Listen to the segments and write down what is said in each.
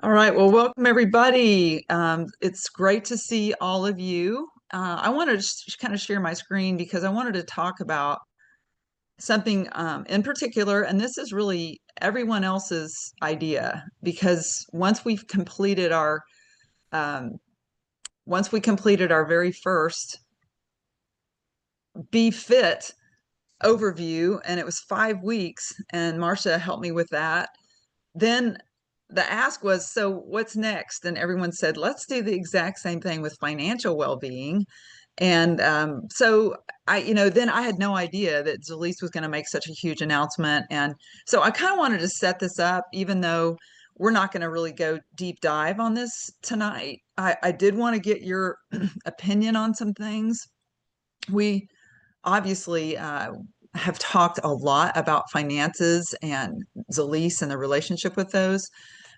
All right. Well, welcome everybody. It's great to see all of you. I wanted to kind of share my screen because I wanted to talk about something in particular, and this is really everyone else's idea because um, once we completed our very first BeFit overview, and it was 5 weeks, and Marcia helped me with that. Then the ask was, so what's next? And everyone said, let's do the exact same thing with financial well-being. And then I had no idea that Zilis was going to make such a huge announcement. And so I kind of wanted to set this up, even though we're not going to really go deep dive on this tonight. I did want to get your opinion on some things. We obviously have talked a lot about finances and Zilis and the relationship with those.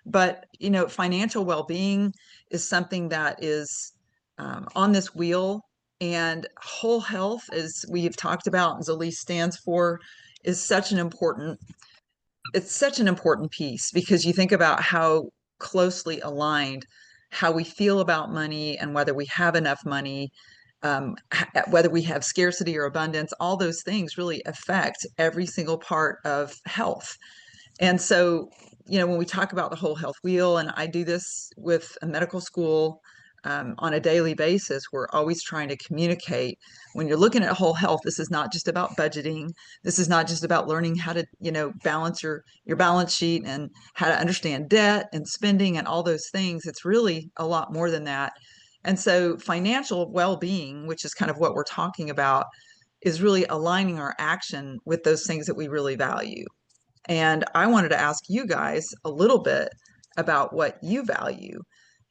But, financial well-being is something that is on this wheel, and whole health, as we've talked about, and Zilis stands for, is such an important piece because you think about how closely aligned how we feel about money and whether we have enough money, whether we have scarcity or abundance, all those things really affect every single part of health. And so, when we talk about the whole health wheel, and I do this with a medical school on a daily basis, we're always trying to communicate. When you're looking at whole health, this is not just about budgeting. This is not just about learning how to, balance your balance sheet and how to understand debt and spending and all those things. It's really a lot more than that. And so financial well-being, which is kind of what we're talking about, is really aligning our action with those things that we really value. And I wanted to ask you guys a little bit about what you value.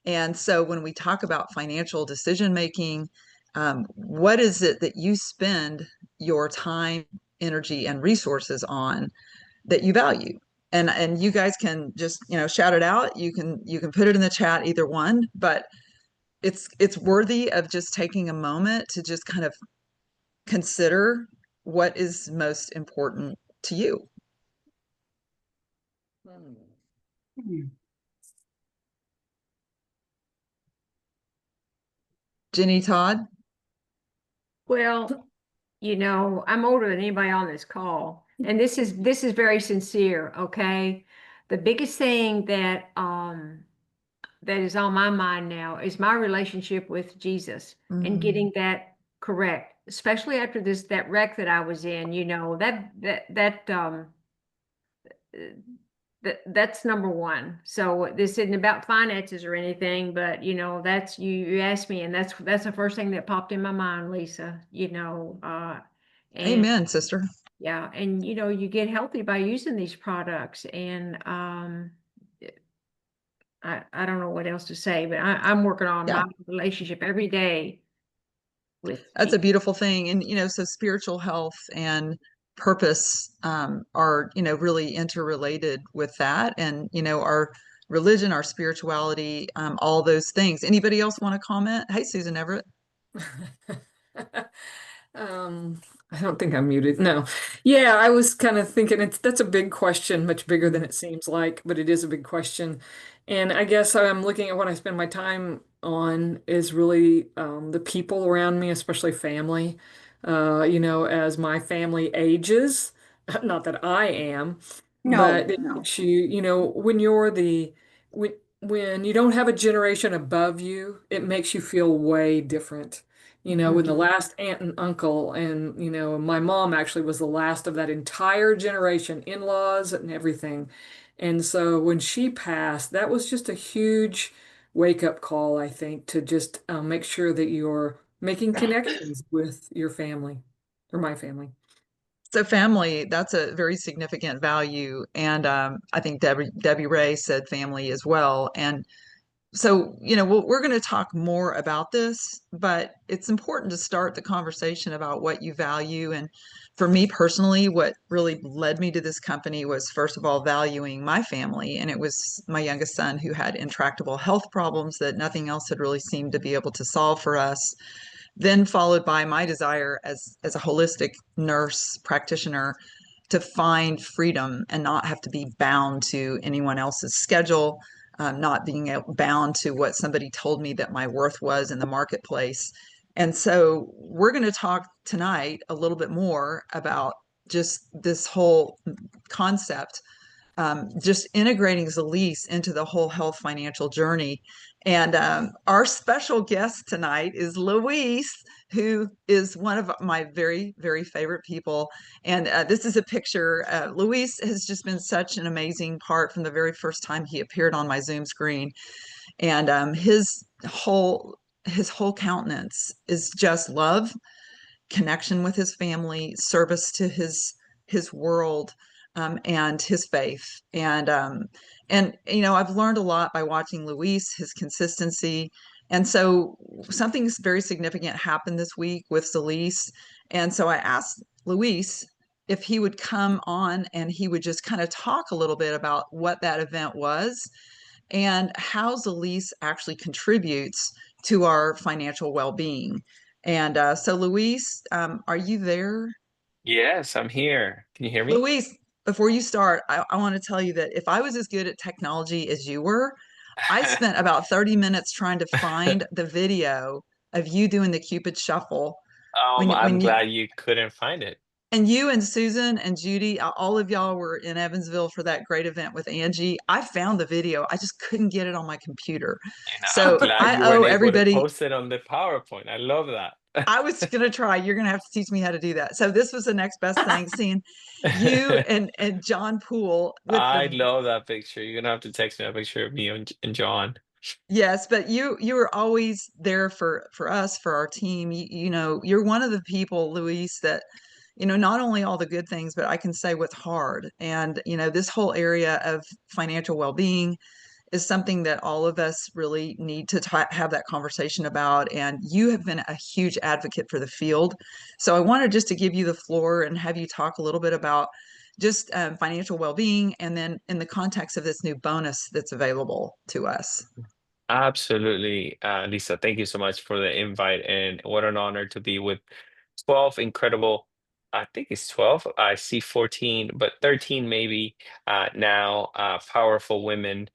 And so when we talk about financial decision making, what is it that you spend your time, energy, and resources on that you value? And you guys can just, shout it out. You can put it in the chat, either one, but it's worthy of just taking a moment to just kind of consider what is most important to you. Jenny, Todd? Well, I'm older than anybody on this call, and this is very sincere, okay? The biggest thing that is on my mind now is my relationship with Jesus and getting that correct, especially after that wreck that I was in, that's number one. So this isn't about finances or anything, but that's you asked me, and that's the first thing that popped in my mind, Lisa. And Amen, sister. yeah, and you get healthy by using these products, and I don't know what else to say, but I'm working on Yeah, my relationship every day with that's a Jesus. beautiful thing. And, so spiritual health and purpose are, really interrelated with that. And, our religion, our spirituality, all those things. Anybody else want to comment? Hey, Susan Everett. Um, I don't think I'm muted. No. Yeah, I was kind of thinking that's a big question, much bigger than it seems like, but it is a big question. And I guess I'm looking at what I spend my time on is really the people around me, especially family. As my family ages, not that I am, No, but it no. makes you, when when you don't have a generation above you, it makes you feel way different. When the last aunt and uncle, and my mom actually was the last of that entire generation, in-laws and everything. And so when she passed, that was just a huge wake-up call, I think, to just make sure that you're making connections with your family or my family. So family, that's a very significant value. And I think Debbie Ray said family as well. And so, we're going to talk more about this, but it's important to start the conversation about what you value. And for me personally, what really led me to this company was, first of all, valuing my family. And it was my youngest son who had intractable health problems that nothing else had really seemed to be able to solve for us. Then followed by my desire as a holistic nurse practitioner to find freedom and not have to be bound to anyone else's schedule. not being bound to what somebody told me that my worth was in the marketplace. And so we're going to talk tonight a little bit more about just this whole concept, just integrating Zilis into the whole health financial journey. And our special guest tonight is Luis, who is one of my very, very favorite people. And this is a picture. Luis has just been such an amazing part from the very first time he appeared on my Zoom screen. And his whole countenance is just love, connection with his family, service to his world, and his faith. And I've learned a lot by watching Luis, his consistency. And so something very significant happened this week with Zilis. And so I asked Luis if he would come on and he would just kind of talk a little bit about what that event was and how Zilis actually contributes to our financial well-being. And so, Luis, are you there? Yes, I'm here. Can you hear me? Luis, before you start, I want to tell you that if I was as good at technology as you were, I spent about 30 minutes trying to find the video of you doing the Cupid shuffle I'm when you glad you couldn't find it. and you and Susan and Judy, all of y'all were in Evansville for that great event with Angie. I found the video. I just couldn't get it on my computer. I'm So glad I you owe weren't able to everybody. post it on the PowerPoint. I love that. I was going to try. You're going to have to teach me how to do that. So this was the next best thing, seeing you and John Poole with I the. love that picture. You're gonna have to text me a picture of me and John. Yes, but you were always there for us, for our team. You're one of the people, Luis, that not only all the good things, but I can say what's hard. And this whole area of financial well-being is something that all of us really need to have that conversation about. And you have been a huge advocate for the field. So I wanted just to give you the floor and have you talk a little bit about just financial well-being, and then in the context of this new bonus that's available to us. Absolutely, Lisa. Thank you so much for the invite, and what an honor to be with 12 incredible. I think it's 12. I see 14, but 13 maybe now. Powerful women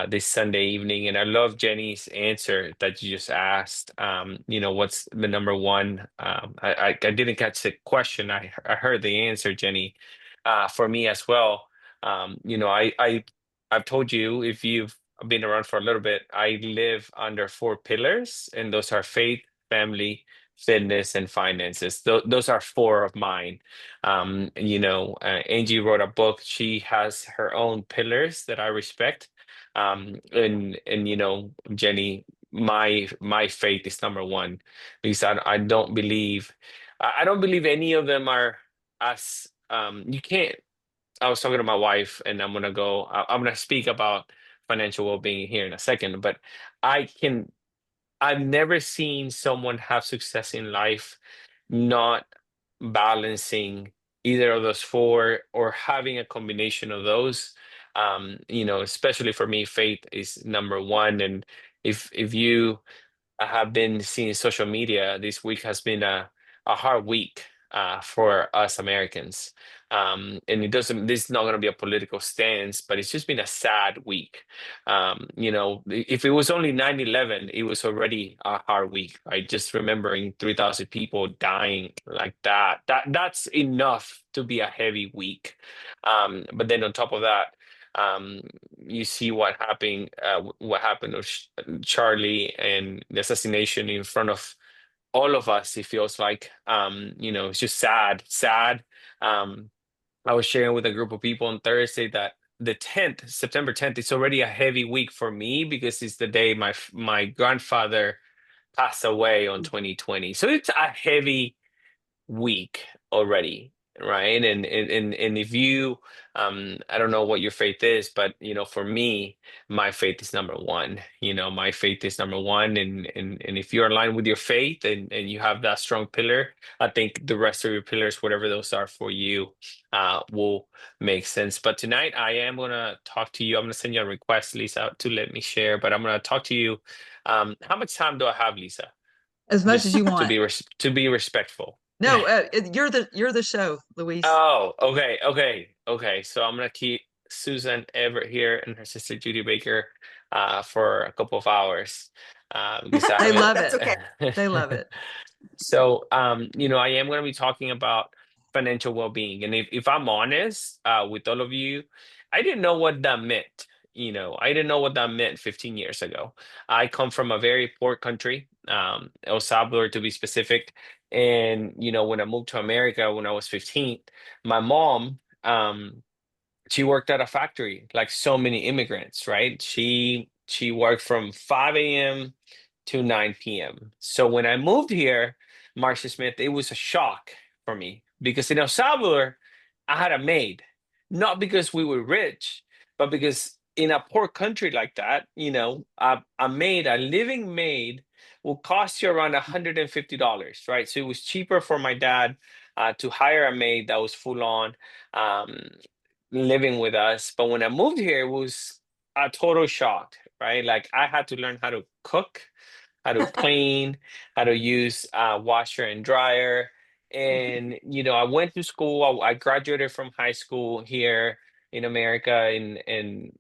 this Sunday evening, and I love Jenny's answer that you just asked. What's the number one? I didn't catch the question. I heard the answer, Jenny. For me as well. I've told you, if you've been around for a little bit, I live under four pillars, and those are faith, family, fitness, and finances. Those are four of mine. Angie wrote a book. She has her own pillars that I respect. And Jenny, my faith is number one, because I don't believe I don't believe any of them are as you can't. I was talking to my wife, and I'm gonna speak about financial well-being here in a second, but I can I've never seen someone have success in life not balancing either of those four, or having a combination of those. Especially for me, faith is number one. And if you have been seeing social media, this week has been a hard week for us Americans. And this is not going to be a political stance, but it's just been a sad week. If it was only 9/11, it was already a hard week. Right? Just remembering 3,000 people dying like that, that's enough to be a heavy week. But then on top of that, um, you see what happened with Charlie, and the assassination in front of all of us. It feels like, it's just sad. Um, I was sharing with a group of people on Thursday that the 10th, September 10th, it's already a heavy week for me, because it's the day my grandfather passed away on 2020. So it's a heavy weak already, right? And if you I don't know what your faith is, but for me, my faith is number one. My faith is number one. And if you're aligned with your faith, and you have that strong pillar, I think the rest of your pillars, whatever those are for you, will make sense. But tonight I am gonna talk to you. I'm gonna send you a request, Lisa, to let me share, but I'm gonna talk to you. How much time do I have, Lisa? As much as Just you to want. be respectful. No, you're the show, Luis. Oh, okay. So I'm gonna keep Susan ever here and her sister Judy Baker for a couple of hours because I They love That's it. okay. They love it. So, I am going to be talking about financial well-being. And if I'm honest with all of you, I didn't know what that meant. I didn't know what that meant 15 years ago. I come from a very poor country, El Salvador to be specific. And, when I moved to America when I was 15, my mom, she worked at a factory like so many immigrants, right? She worked from 5 a.m. to 9 p.m. So when I moved here, Marcia Smith, it was a shock for me because in El Salvador, I had a maid, not because we were rich, but because in a poor country like that, a maid, a living maid, will cost you around $150, right? So it was cheaper for my dad to hire a maid that was full on. Um, Living with us. But when I moved here, it was a total shock, right? Like I had to learn how to cook, how to clean, how to use washer and dryer. And, I went to school. I graduated from high school here in America. And in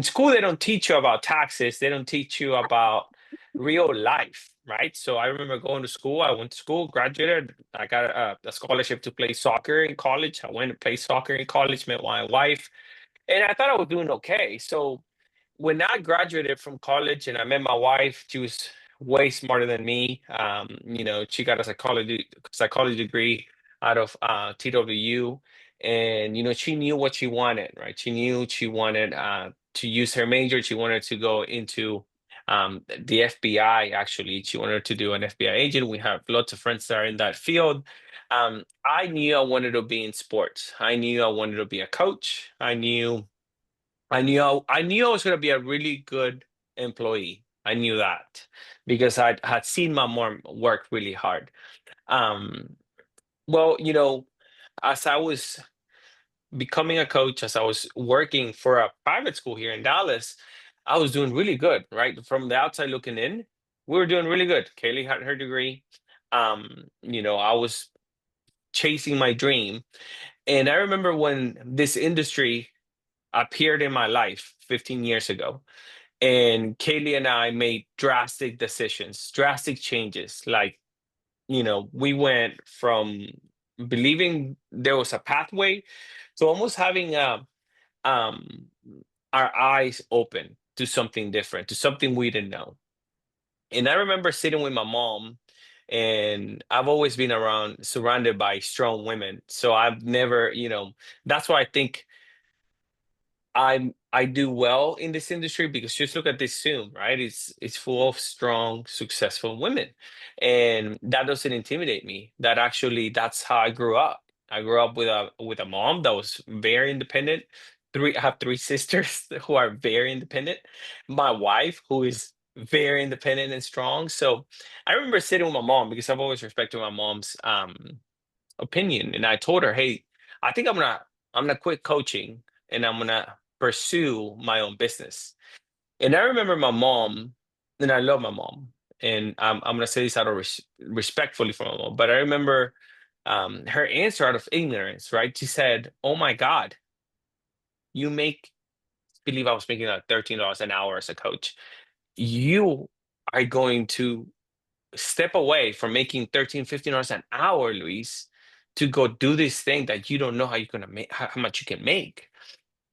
school, they don't teach you about taxes. They don't teach you about real life, right? So I remember going to school. I went to school, graduated. I got a scholarship to play soccer in college. I went to play soccer in college, met my wife, and I thought I was doing okay. So when I graduated from college and I met my wife, she was way smarter than me. She got a psychology degree out of TWU, and she knew what she wanted, right? She knew she wanted to use her major. She wanted to go into the FBI. Actually, she wanted to do an FBI agent. We have lots of friends that are in that field. I knew I wanted to be in sports. I knew I wanted to be a coach. I knew I was going to be a really good employee. I knew that because I had seen my mom work really hard. Um, well, as I was becoming a coach, as I was working for a private school here in Dallas, I was doing really good, right? From the outside looking in, we were doing really good. Kaylee had her degree. I was chasing my dream. And I remember when this industry appeared in my life 15 years ago. And Kaylee and I made drastic decisions, drastic changes. Like, we went from believing there was a pathway to almost having um, our eyes open to something different, to something we didn't know. And I remember sitting with my mom, and I've always been surrounded by strong women. So I've never, that's why I think I do well in this industry because just look at this Zoom, right? It's full of strong, successful women, and that doesn't intimidate me. That's how I grew up. I grew up with a mom that was very independent. I have three sisters who are very independent. My wife, who is very independent and strong. So I remember sitting with my mom because I've always respected my mom's opinion, and I told her, "Hey, I think I'm gonna quit coaching and I'm gonna pursue my own business." And I remember my mom, and I love my mom, and I'm gonna say this out of respectfully for my mom, but I remember her answer out of ignorance, right? She said, "Oh my God, you make," believe I was making like $13 an hour as a coach. "You are going to step away from making 13, $15 an hour, Luis, to go do this thing that you don't know how you're gonna make, how much you can make."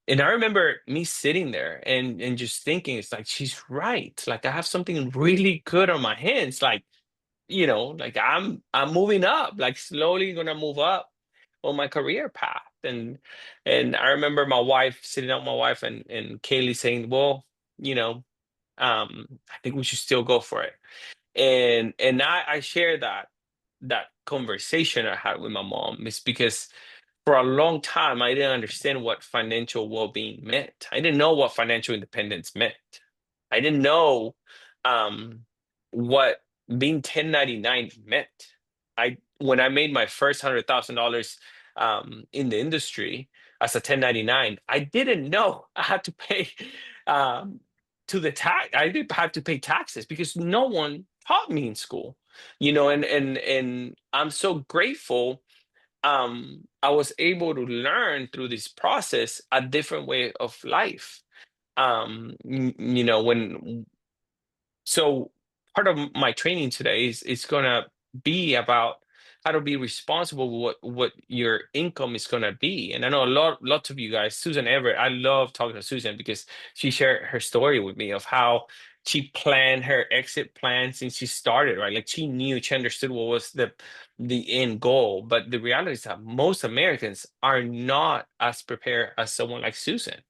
And I remember me sitting there and just thinking, it's like she's right. Like I have something really good on my hands. Like, like I'm moving up, like slowly gonna move up on my career path. And I remember my wife sitting down with my wife and Kaylee saying, "Well, I think we should still go for it." And I share that conversation I had with my mom is because for a long time I didn't understand what financial well-being meant. I didn't know what financial independence meant. I didn't know what being 1099 meant. I When I made my first $100,000 in the industry as a 1099, I didn't know I had to pay um, to the tax. I did have to pay taxes because no one taught me in school. And I'm so grateful I was able to learn through this process a different way of life. You know, so part of my training today is gonna be about how to be responsible with what your income is gonna be. And I know lots of you guys, Susan Everett, I love talking to Susan because she shared her story with me of how she planned her exit plan since she started, right? Like she understood what was the end goal. But the reality is that most Americans are not as prepared as someone like Susan,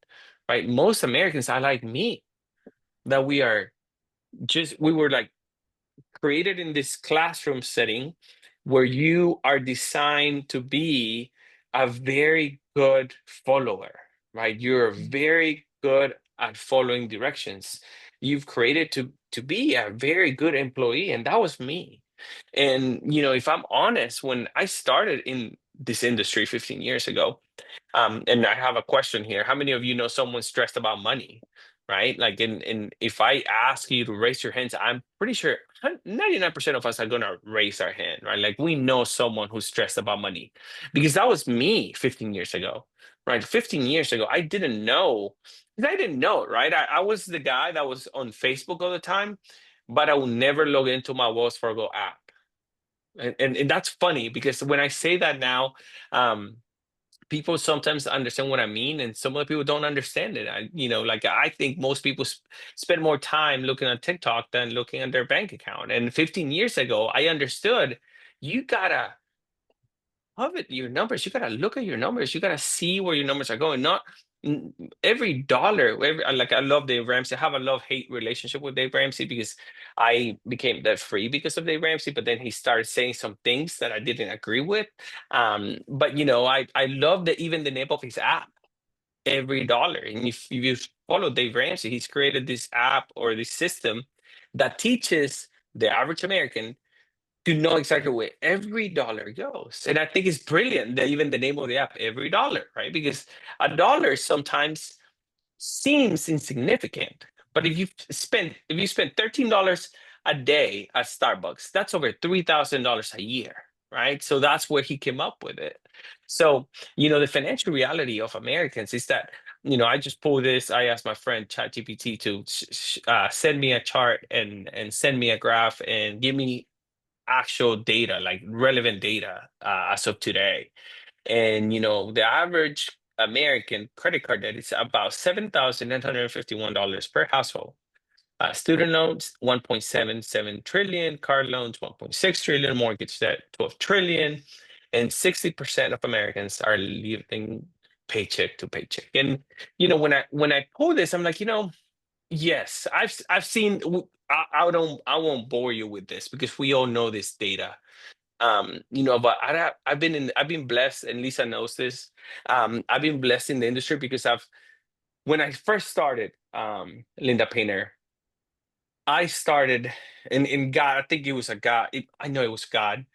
right? Most Americans are like me, that we were like created in this classroom setting where you are designed to be a very good follower, right? You're very good at following directions. You've created to be a very good employee, and that was me. And you know, if I'm honest, when I started in this industry 15 years ago, and I have a question here. How many of you know someone stressed about money? Right? Like in if I ask you to raise your hands, I'm pretty sure 99% of us are gonna raise our hand, right? Like we know someone who's stressed about money. Because that was me 15 years ago. Right? 15 years ago, I didn't know. 'Cause I didn't know, right? I was the guy that was on Facebook all the time, but I will never log into my Wells Fargo app. And that's funny because when I say that now, um, people sometimes understand what I mean, and some other people don't understand it. Like I think most people spend more time looking at TikTok than looking at their bank account. And 15 years ago, I understood you gotta covet your numbers. You gotta look at your numbers. You gotta see where your numbers are going. Not n- every dollar. Like I love Dave Ramsey. I have a love-hate relationship with Dave Ramsey because I became debt free because of Dave Ramsey. But then he started saying some things that I didn't agree with. But I love that even the name of his app, every dollar. And if you follow Dave Ramsey, he's created this app or this system that teaches the average American to know exactly where every dollar goes. And I think it's brilliant that even the name of the app, every dollar, right? Because a dollar sometimes seems insignificant. But if you spend $13 a day at Starbucks, that's over $3,000 a year, right? So that's where he came up with it. So, the financial reality of Americans is that, I just pulled this. I asked my friend ChatGPT to send me a chart and send me a graph and give me actual data, like relevant data as of today. And the average American credit card debt is about $7,951 per household. Student loans 1.77 trillion, car loans 1.6 trillion, mortgage debt 12 trillion, and 60% of Americans are living paycheck to paycheck. And when I pull this, I'm like, yes, I've seen. I won't bore you with this because we all know this data. But I've been blessed, and Lisa knows this. I've been blessed in the industry because when I first started, Linda Painter, I started in God. I think it was a God. I know it was God.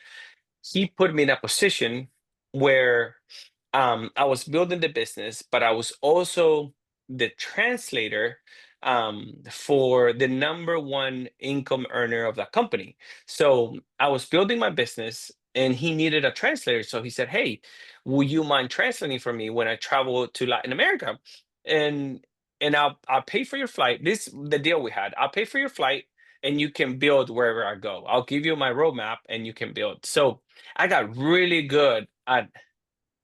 He put me in a position where I was building the business, but I was also the translator for the number one income earner of that company. So I was building my business and he needed a translator. So he said, "Hey, will you mind translating for me when I travel to Latin America? And I'll pay for your flight. This the deal we had. I'll pay for your flight and you can build wherever I go. I'll give you my roadmap and you can build." So I got really good at,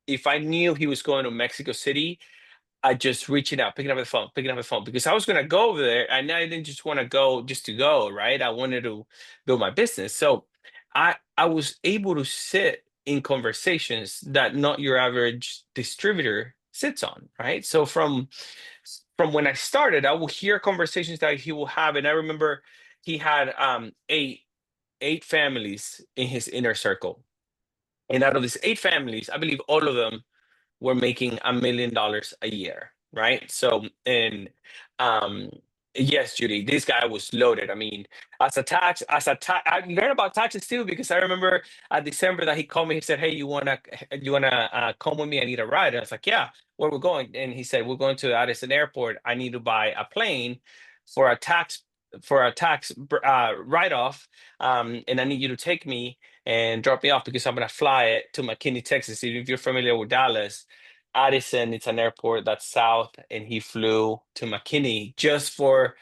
if I knew he was going to Mexico City, I just reaching out, picking up the phone, because I was gonna go over there, and I didn't just want to go just to go, right? I wanted to build my business, so I was able to sit in conversations that not your average distributor sits on, right? So from when I started, I will hear conversations that he will have, and I remember he had eight families in his inner circle, and out of these eight families, I believe all of them were making $1 million a year, right? So, and um, yes, Judy, this guy was loaded. I mean, I learned about taxes too because I remember December that he called me. He said, "Hey, you wanna come with me? I need a ride." And I was like, "Yeah, where we're going?" And he said, "We're going to Addison Airport. I need to buy a plane for a tax for a tax write-off, and I need you to take me and drop me off because I'm gonna fly it to McKinney, Texas. If you're familiar with Dallas, Addison, it's an airport that's south, and he flew to McKinney just for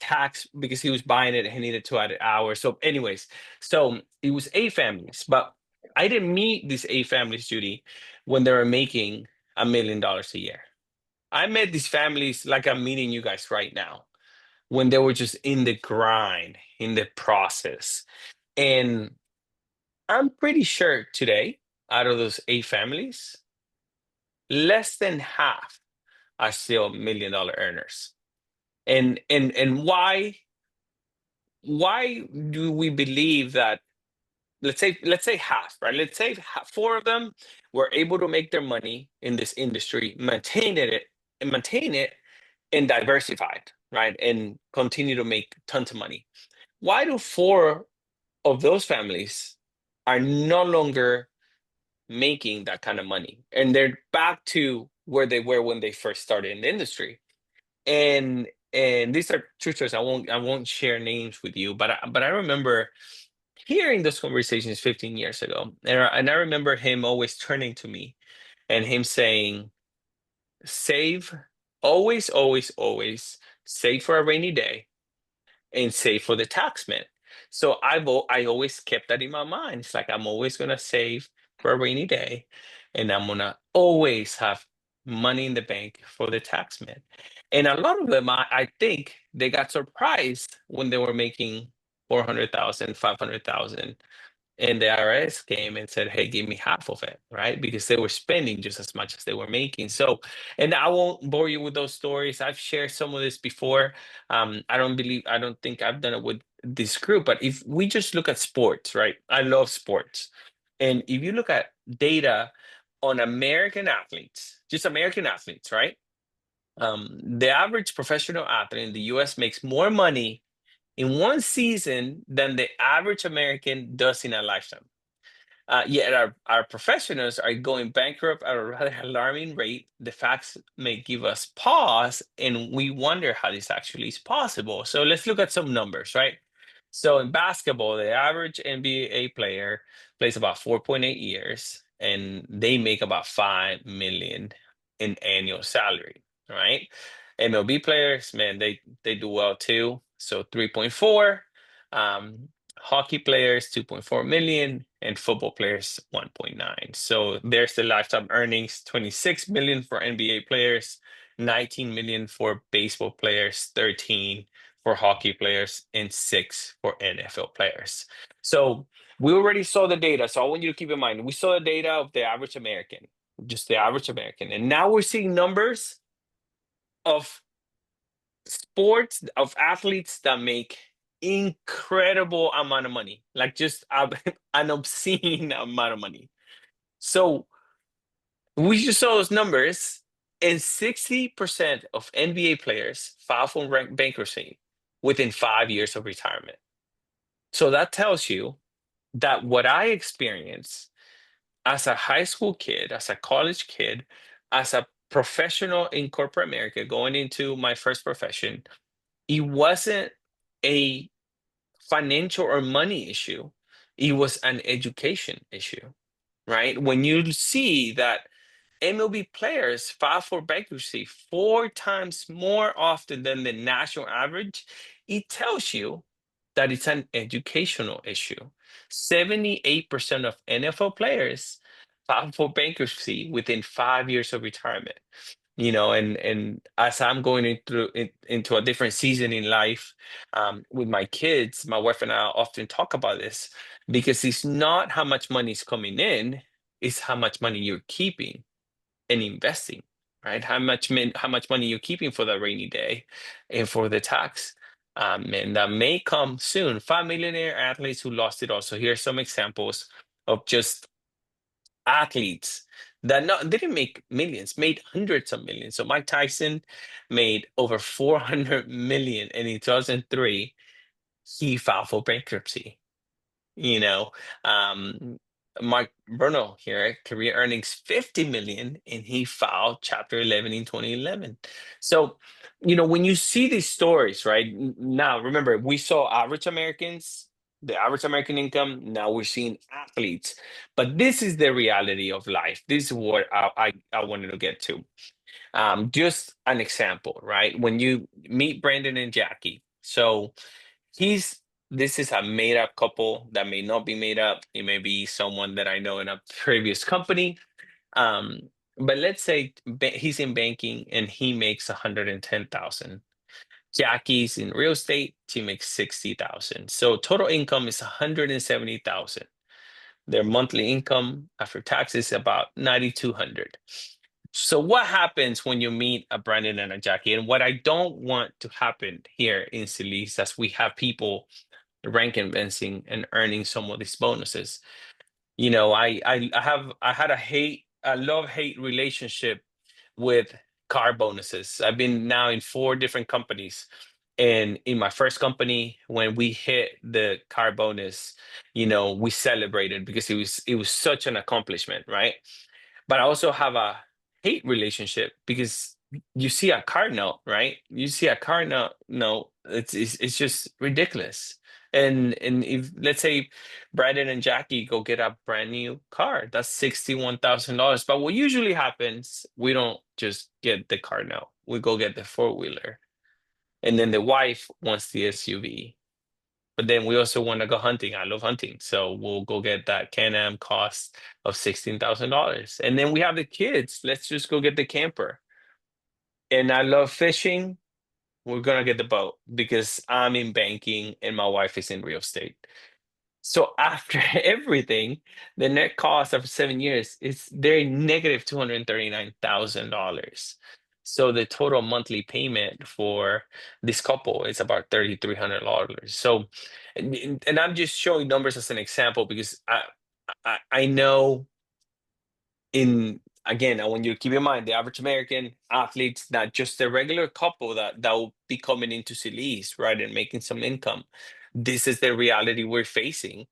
tax because he was buying it and he needed 2 hours. So, anyways, so it was 8 families, but I didn't meet these 8 families, Judy, when they were making $1 million a year. I met these families like I'm meeting you guys right now, when they were just in the grind, in the process. And I'm pretty sure today, out of those 8 families, less than half are still $1 million earners. And why do we believe that? Let's say half, right? Let's say 4 of them were able to make their money in this industry, maintain it, and diversified, right? And continue to make tons of money. Why do 4 of those families are no longer making that kind of money, and they're back to where they were when they first started in the industry? And these are true stories. I won't share names with you, but I remember hearing those conversations 15 years ago, and I remember him always turning to me and him saying, "Save, always, always, always save for a rainy day and save for the taxman." So I always kept that in my mind. It's like I'm always gonna save for a rainy day, and I'm gonna always have money in the bank for the taxman. And a lot of them, I think they got surprised when they were making 400,000, 500,000, and the IRS came and said, "Hey, give me half of it," right? Because they were spending just as much as they were making. So, and I won't bore you with those stories. I've shared some of this before. I don't think I've done it with this group, but if we just look at sports, right? I love sports. And if you look at data on American athletes, just American athletes, right? The average professional athlete in the US makes more money in one season than the average American does in a lifetime. Yet our professionals are going bankrupt at a rather alarming rate. The facts may give us pause, and we wonder how this actually is possible. So let's look at some numbers, right? So in basketball, the average NBA player plays about 4.8 years, and they make about 5 million in annual salary, right? MLB players, man, they do well too. So 3.4. Hockey players 2.4 million, and football players 1.9. So there's the lifetime earnings: 26 million for NBA players, 19 million for baseball players, 13 for hockey players, and 6 for NFL players. So we already saw the data. So I want you to keep in mind, we saw the data of the average American, just the average American. And now we're seeing numbers of sports, of athletes that make incredible amount of money, like just an obscene amount of money. So we just saw those numbers, and 60% of NBA players file for bankruptcy within 5 years of retirement. So that tells you that what I experienced as a high school kid, as a college kid, as a professional in corporate America going into my first profession, it wasn't a financial or money issue. It was an education issue, right? When you see that MLB players file for bankruptcy 4 times more often than the national average, it tells you that it's an educational issue. 78% of NFL players file for bankruptcy within 5 years of retirement. And as I'm going into a different season in life, with my kids, my wife and I often talk about this, because it's not how much money is coming in, it's how much money you're keeping and investing, right? How much money you're keeping for the rainy day and for the tax. And that may come soon. 5 millionaire athletes who lost it all. So here's some examples of just athletes that didn't make millions, made hundreds of millions. So Mike Tyson made over 400 million, and in 2003, he filed for bankruptcy. You know, um, Mark Bruno here, career earnings 50 million, and he filed Chapter 11 in 2011. So, when you see these stories, right? Now, remember, we saw average Americans, the average American income. Now we're seeing athletes, but this is the reality of life. This is what I wanted to get to. Just an example, right? When you meet Brandon and Jackie, so he's this is a made up couple that may not be made up. It may be someone that I know in a previous company. Um, but let's say he's in banking and he makes 110,000. Jackie's in real estate, she makes 60,000. So total income is 170,000. Their monthly income after taxes is about 9,200. So what happens when you meet a Brandon and a Jackie? And what I don't want to happen here in Zilis, as we have people rank advancing and earning some of these bonuses. I had a love-hate relationship with car bonuses. I've been now in 4 different companies. And in my first company, when we hit the car bonus, we celebrated because it was such an accomplishment, right? But I also have a hate relationship because you see a car note, right? You see a car note, no, it's just ridiculous. And if, let's say, Brandon and Jackie go get a brand new car, that's $61,000. But what usually happens, we don't just get the car note, we go get the four-wheeler, and then the wife wants the SUV. But then we also want to go hunting. I love hunting. So we'll go get that Can-Am cost of $16,000. And then we have the kids. Let's just go get the camper. And I love fishing. We're going to get the boat because I'm in banking and my wife is in real estate. So after everything, the net cost after 7 years is they're negative $239,000. So the total monthly payment for this couple is about $3,300. So, and I'm just showing numbers as an example because I know again, I want you to keep in mind the average American athletes, not just the regular couple that will be coming into Zilis, right, and making some income. This is the reality we're facing,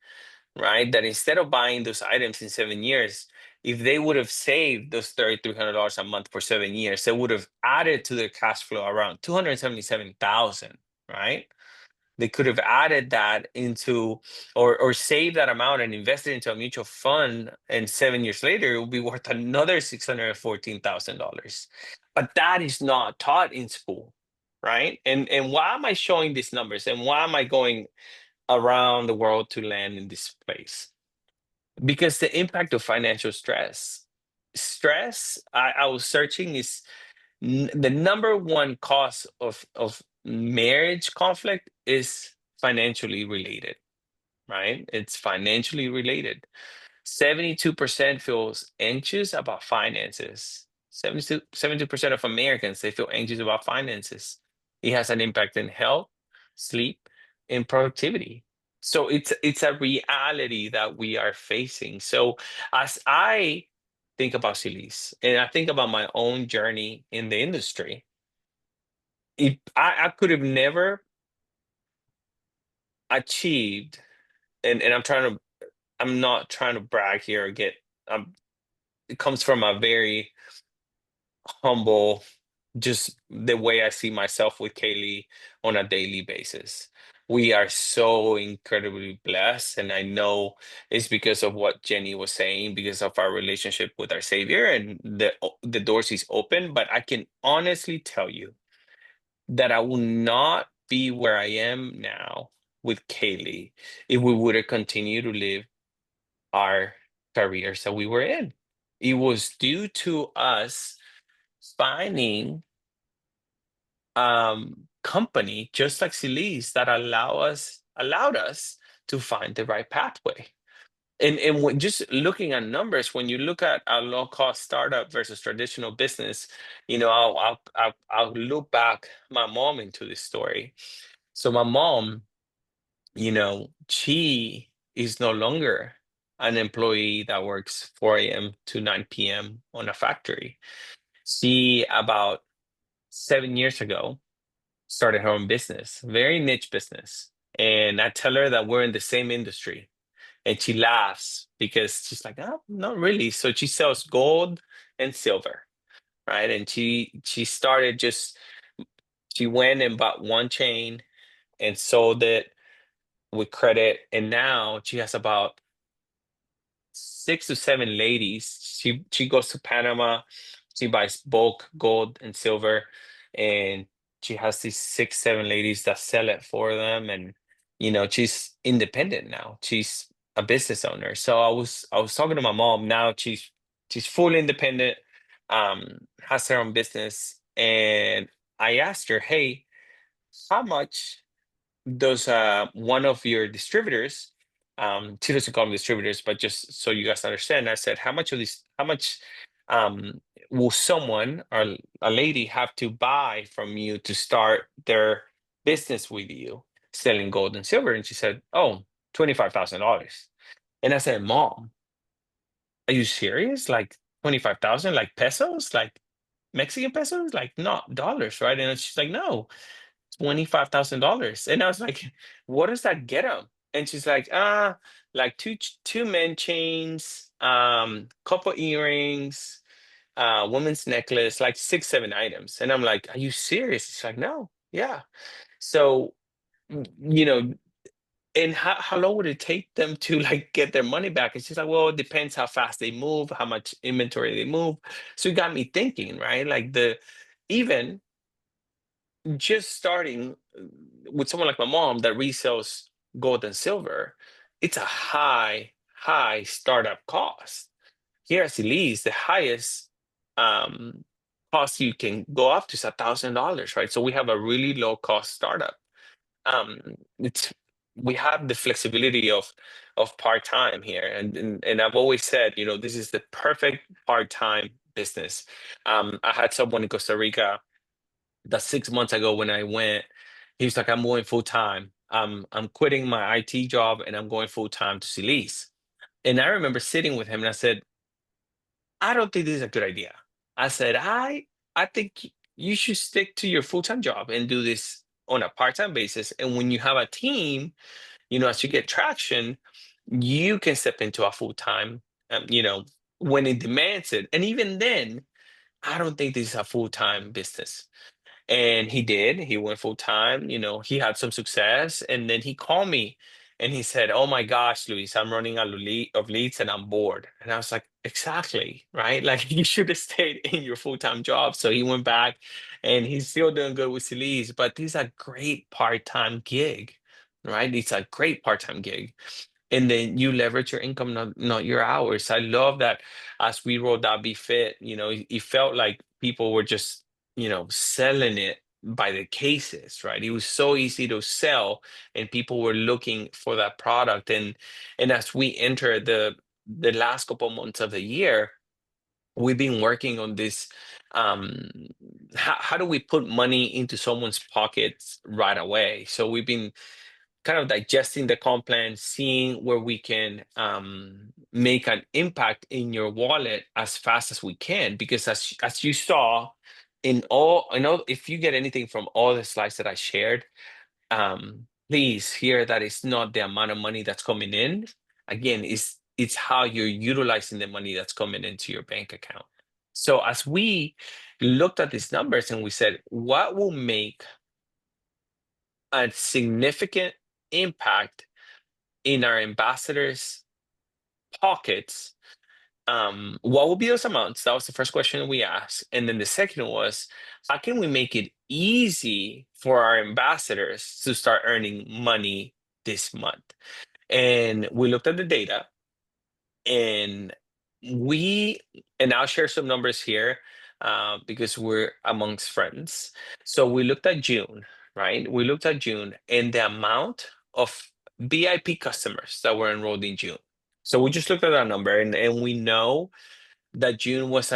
right? That instead of buying those items in 7 years, if they would have saved those $3,300 a month for 7 years, they would have added to their cash flow around 277,000, right? They could have added that into or saved that amount and invested into a mutual fund, and 7 years later it will be worth another $614,000. But that is not taught in school, right? And why am I showing these numbers, and why am I going around the world to land in this place? Because the impact of financial stress, I was searching, is the number one cause of marriage conflict is financially related, right? It's financially related. 72% feels anxious about finances. 72% of Americans, they feel anxious about finances. It has an impact in health, sleep, and productivity. So it's a reality that we are facing. So as I think about Zilis and I think about my own journey in the industry, I could have never achieved, and I'm not trying to brag here or get it comes from a very humble, just the way I see myself with Kaylee on a daily basis. We are so incredibly blessed, and I know it's because of what Jenny was saying, because of our relationship with our Savior, and the doors He's open. But I can honestly tell you that I will not be where I am now with Kaylee if we would have continued to live our careers that we were in. It was due to us finding company just like Zilis that allowed us to find the right pathway. And when just looking at numbers, when you look at a low cost startup versus traditional business, I'll look back my mom into this story. So my mom, she is no longer an employee that works 4 a.m. to 9 p.m. on a factory. She, about 7 years ago, started her own business, very niche business. And I tell her that we're in the same industry. And she laughs because she's like, oh, not really. So she sells gold and silver, right? And she started just, she went and bought one chain and sold it with credit. And now she has about 6 to 7 ladies. She goes to Panama, she buys bulk gold and silver, and she has these 6, 7 ladies that sell it for them. And she's independent now. She's a business owner. So I was talking to my mom. Now she's fully independent, has her own business. And I asked her, hey, how much does one of your distributors, she doesn't call them distributors, but just so you guys understand, I said, how much um will someone or a lady have to buy from you to start their business with you selling gold and silver? And she said, oh, $25,000. And I said, Mom, are you serious? Like 25,000, like pesos, like Mexican pesos, like not dollars, right? And she's like, no, $25,000. And I was like, what does that get them? And she's like, like two men chains, couple earrings, woman's necklace, like 6, 7 items. And I'm like, are you serious? She's like, no, yeah. So, you know, and how long would it take them to like get their money back? And she's like, well, it depends how fast they move, how much inventory they move. So it got me thinking, right? Like even just starting with someone like my mom that resells gold and silver, it's a high startup cost. Here at Zilis, the highest um, cost you can go up to is $1,000, right? So we have a really low cost startup. Um, it's we have the flexibility of part time here, and I've always said, this is the perfect part time business. I had someone in Costa Rica that 6 months ago when I went, he was like, I'm going full time. I'm quitting my IT job and I'm going full time to Zilis. And I remember sitting with him and I said, I don't think this is a good idea. I said, I think you should stick to your full time job and do this on a part time basis. And when you have a team, as you get traction, you can step into a full time, when it demands it. And even then, I don't think this is a full time business. And he did. He went full time. He had some success. And then he called me and he said, oh my gosh, Luis, I'm running out of leads and I'm bored. And I was like, exactly, right? Like you should have stayed in your full time job. So he went back and he's still doing good with Celise, but this is a great part time gig, right? It's a great part time gig. And then you leverage your income, not your hours. I love that as we rolled out BeFit, it felt like people were just, selling it by the cases, right? It was so easy to sell and people were looking for that product. And as we enter the last couple months of the year, we've been working on this. How do we put money into someone's pockets right away? So we've been kind of digesting the comp plan, seeing where we can make an impact in your wallet as fast as we can. Because as you saw I know if you get anything from all the slides that I shared, please hear that it's not the amount of money that's coming in. Again, it's how you're utilizing the money that's coming into your bank account. So as we looked at these numbers and we said, what will make a significant impact in our ambassadors' pockets? What will be those amounts? That was the first question we asked. And then the second was, how can we make it easy for our ambassadors to start earning money this month? And we looked at the data and I'll share some numbers here because we're amongst friends. So we looked at June, right? We looked at June and the amount of VIP customers that were enrolled in June. So we just looked at that number and we know that June was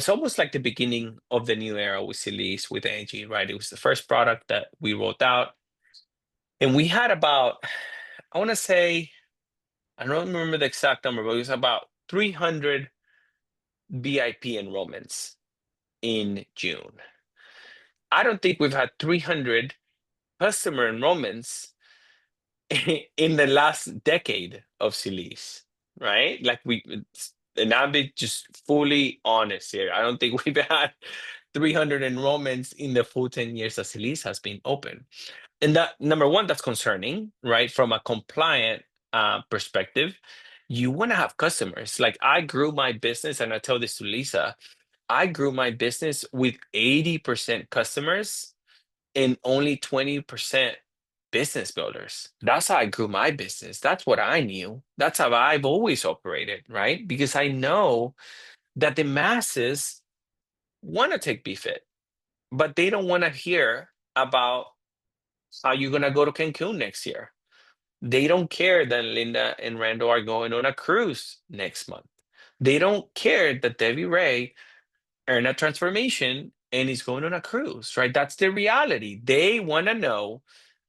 almost like the beginning of the new era with Celise, with Angie, right? It was the first product that we rolled out. And we had about, I want to say, I don't remember the exact number, but it was about 300 VIP enrollments in June. I don't think we've had 300 customer enrollments in the last decade of Zilis, right? Like and I'll be just fully honest here. I don't think we've had 300 enrollments in the full 10 years that Zilis has been open. And that, number one, that's concerning, right? From a compliant perspective, you want to have customers. Like I grew my business, and I tell this to Lisa, I grew my business with 80% customers and only 20% business builders. That's how I grew my business. That's what I knew. That's how I've always operated, right? Because I know that the masses want to take BeFit, but they don't want to hear about how you're going to go to Cancun next year. They don't care that Linda and Randall are going on a cruise next month. They don't care that Debbie Ray earned a transformation and is going on a cruise, right? That's the reality. They want to know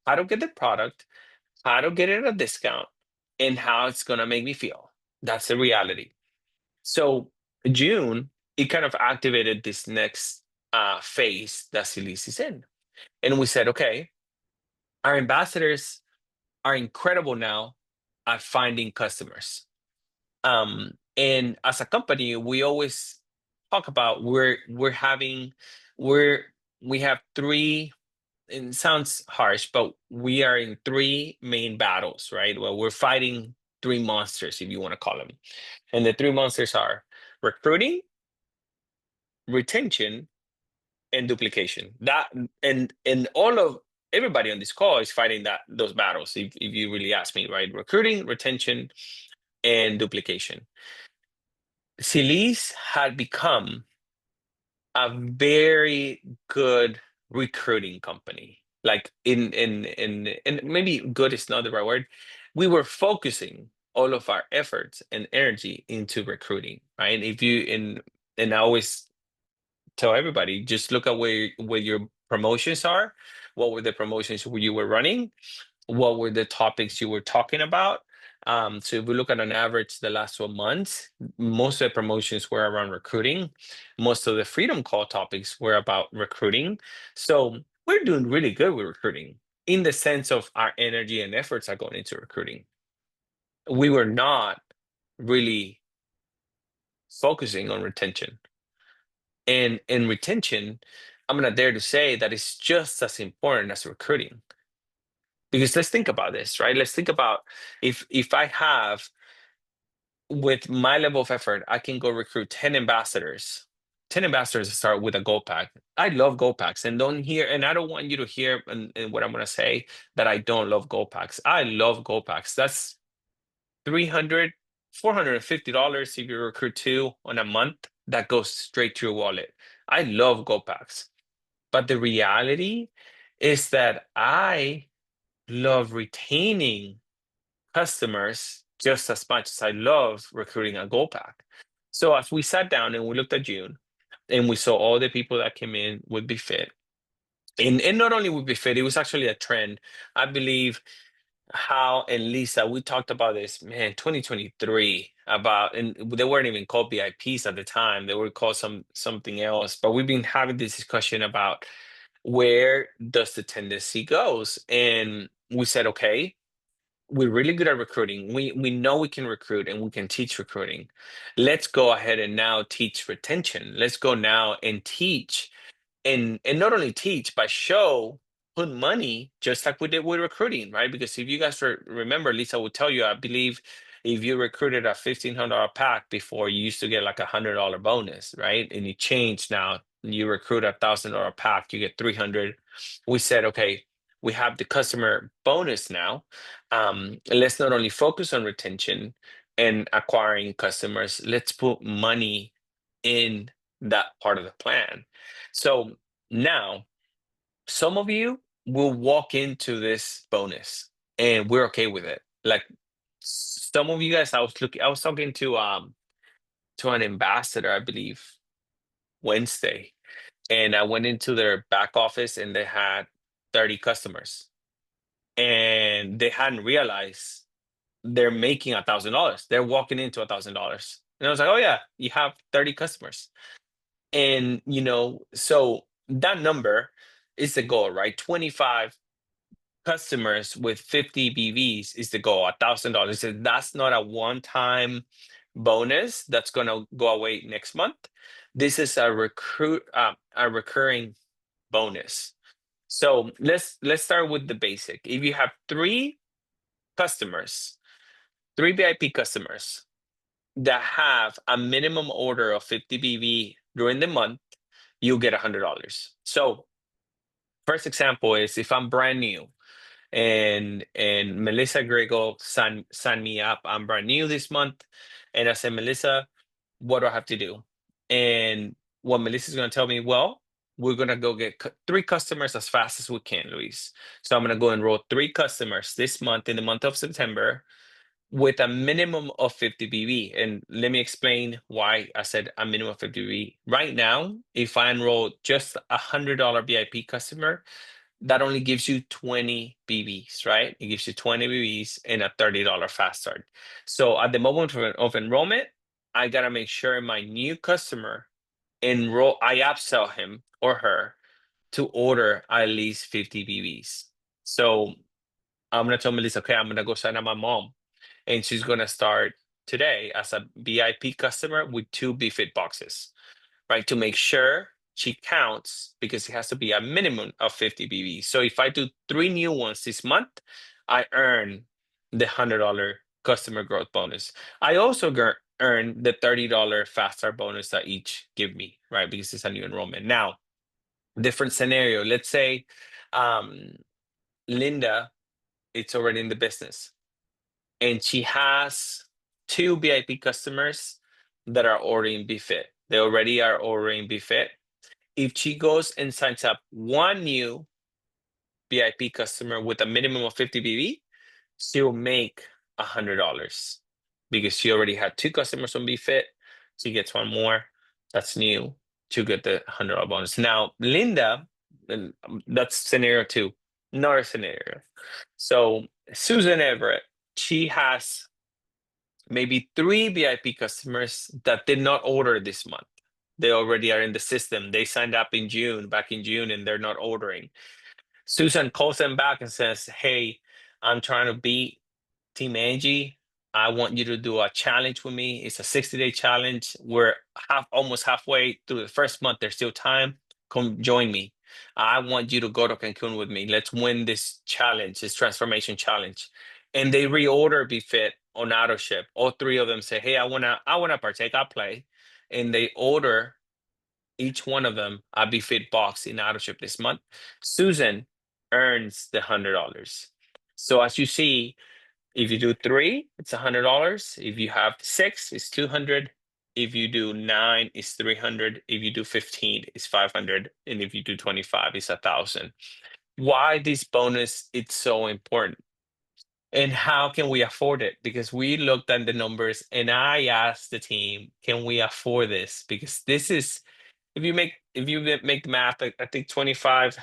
how to get the product, how to get it at a discount, and how it's going to make me feel. That's the reality. So June, it kind of activated this next phase that Zilis is in. And we said, okay, our ambassadors are incredible now at finding customers. And as a company, we always talk about we have three, it sounds harsh, but we are in three main battles, right? Well, we're fighting three monsters, if you want to call them. And the three monsters are recruiting, retention, and duplication. That and all of everybody on this call is fighting those battles, if you really ask me, right? Recruiting, retention, and duplication. Zilis had become a very good recruiting company. Like in maybe good is not the right word. We were focusing all of our efforts and energy into recruiting, right? If you and I always tell everybody, just look at where your promotions are. What were the promotions you were running? What were the topics you were talking about? So if we look at an average the last 12 months, most of the promotions were around recruiting. Most of the Freedom Call topics were about recruiting. So we're doing really good with recruiting in the sense of our energy and efforts are going into recruiting. We were not really focusing on retention. And in retention, I'm gonna dare to say that it's just as important as recruiting. Because let's think about this, right? Let's think about if I have, with my level of effort, I can go recruit 10 ambassadors. 10 ambassadors to start with a gold pack. I love gold packs, and I don't want you to hear and what I'm gonna say that I don't love gold packs. I love gold packs. That's $300, $450 if you recruit two on a month. That goes straight to your wallet. I love gold packs. But the reality is that I love retaining customers just as much as I love recruiting a gold pack. So as we sat down and we looked at June and we saw all the people that came in with BeFit, and not only with BeFit, it was actually a trend. I believe how and Lisa, we talked about this, man, 2023 about, and they weren't even called VIPs at the time. They were called something else, but we've been having this discussion about where does the tendency goes. And we said, okay, we're really good at recruiting. We know we can recruit and we can teach recruiting. Let's go ahead and now teach retention. Let's go now and teach and not only teach but show, put money just like we did with recruiting, right? Because if you guys remember, Lisa will tell you, I believe if you recruited a $1,500 pack before, you used to get like $100 bonus, right? And you change now, you recruit $1,000 pack, you get 300. We said, okay, we have the customer bonus now. Let's not only focus on retention and acquiring customers, let's put money in that part of the plan. So now, some of you will walk into this bonus and we're okay with it. Like some of you guys, I was talking to an ambassador, I believe, Wednesday, and I went into their back office and they had 30 customers and they hadn't realized they're making $1,000. They're walking into $1,000. And I was like, oh yeah, you have 30 customers. And so that number is the goal, right? 25 customers with 50 BVs is the goal, $1,000. So that's not a one-time bonus that's going to go away next month. This is a recurring bonus. So let's start with the basic. If you have three VIP customers that have a minimum order of 50 BV during the month, you'll get $100. So first example is if I'm brand new and Melissa Grego signed me up. I'm brand new this month. And I said, Melissa, what do I have to do? And what Melissa's going to tell me, well, we're going to go get three customers as fast as we can, Luis. So I'm going to go enroll three customers this month in the month of September with a minimum of 50 BV. And let me explain why I said a minimum of 50 BV. Right now, if I enroll just $100 VIP customer, that only gives you 20 BVs, right? It gives you 20 BVs and a $30 fast start. So at the moment of enrollment, I gotta make sure my new customer I upsell him or her to order at least 50 BVs. So I'm gonna tell Melissa, okay, I'm gonna go sign up my mom, and she's gonna start today as a VIP customer with 2 BeFit boxes, right? To make sure she counts, because it has to be a minimum of 50 BVs. So if I do 3 new ones this month, I earn the $100 customer growth bonus. I also earn the $30 fast start bonus that each give me, right? Because it's a new enrollment. Now, different scenario. Let's say Linda, it's already in the business, and she has 2 VIP customers that are ordering BeFit. They already are ordering BeFit. If she goes and signs up one new VIP customer with a minimum of 50 BV, she'll make $100 because she already had 2 customers on BeFit. She gets one more that's new to get the $100 bonus. Now, Linda, that's scenario 2, another scenario. So Susan Everett, she has maybe 3 VIP customers that did not order this month. They already are in the system. They signed up back in June, and they're not ordering. Susan calls them back and says, hey, I'm trying to beat Team Angie. I want you to do a challenge with me. It's a 60-day challenge. We're almost halfway through the first month. There's still time. Come join me. I want you to go to Cancun with me. Let's win this challenge, this transformation challenge. And they reorder BeFit on Autoship. All 3 of them say, hey, I wanna partake, I'll play. And they order each one of them a BeFit box in Autoship this month. Susan earns the $100. So as you see, if you do 3, it's $100. If you have 6, it's $200. If you do 9, it's $300. If you do 15, it's $500. And if you do 25, it's $1,000. Why this bonus? It's so important. And how can we afford it? Because we looked at the numbers and I asked the team, can we afford this? Because this is, if you make the math, I think 25,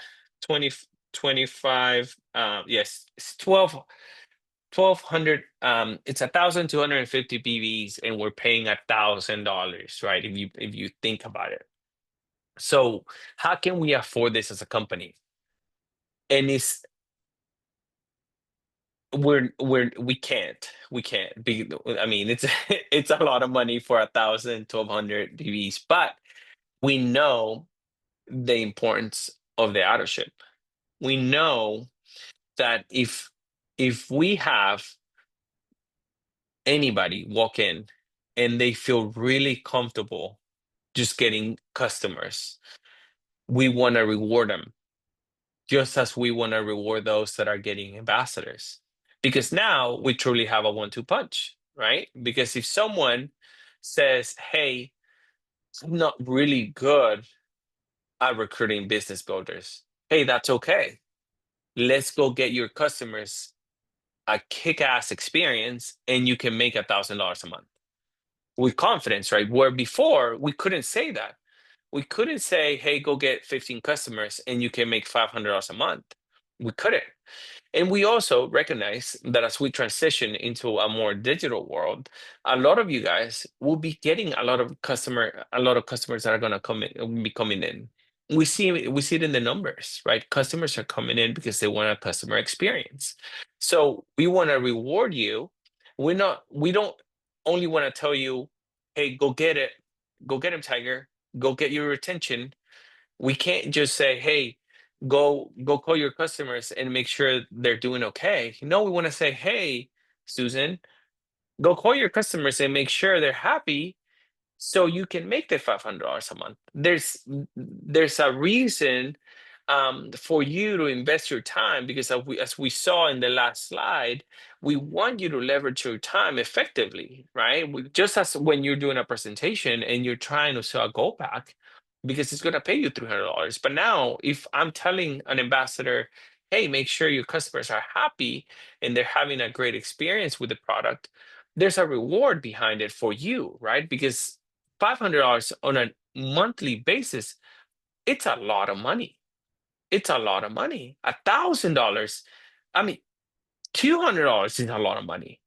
yes, it's 1,200, it's 1,250 BVs, and we're paying $1,000, right? If you think about it. So how can we afford this as a company? And we can't be, I mean, it's it's a lot of money for 1,200 BVs, but we know the importance of the Autoship. We know that if we have anybody walk in and they feel really comfortable just getting customers, we want to reward them just as we want to reward those that are getting ambassadors. Because now we truly have a 1-2 punch, right? Because if someone says, hey, I'm not really good at recruiting business builders, hey, that's okay. Let's go get your customers a kick-ass experience, and you can make $1,000 a month with confidence, right? Where before we couldn't say that. We couldn't say, hey, go get 15 customers and you can make $500 a month. We couldn't. And we also recognize that as we transition into a more digital world, a lot of you guys will be getting a lot of customers that are going to be coming in. we see it in the numbers, right? Customers are coming in because they want a customer experience. So we want to reward you. We don't only want to tell you, hey, go get it, go get him, Tiger, go get your retention. We can't just say, hey, go call your customers and make sure they're doing okay. No, we want to say, hey, Susan, go call your customers and make sure they're happy so you can make the $500 a month. There's a reason for you to invest your time, because as we saw in the last slide, we want you to leverage your time effectively, right? Just as when you're doing a presentation and you're trying to sell a gold pack, because it's going to pay you $300. But now, if I'm telling an ambassador, hey, make sure your customers are happy and they're having a great experience with the product, there's a reward behind it for you, right? Because $500 on a monthly basis, it's a lot of money. It's a lot of money. $1,000, I mean, $200 is a lot of money.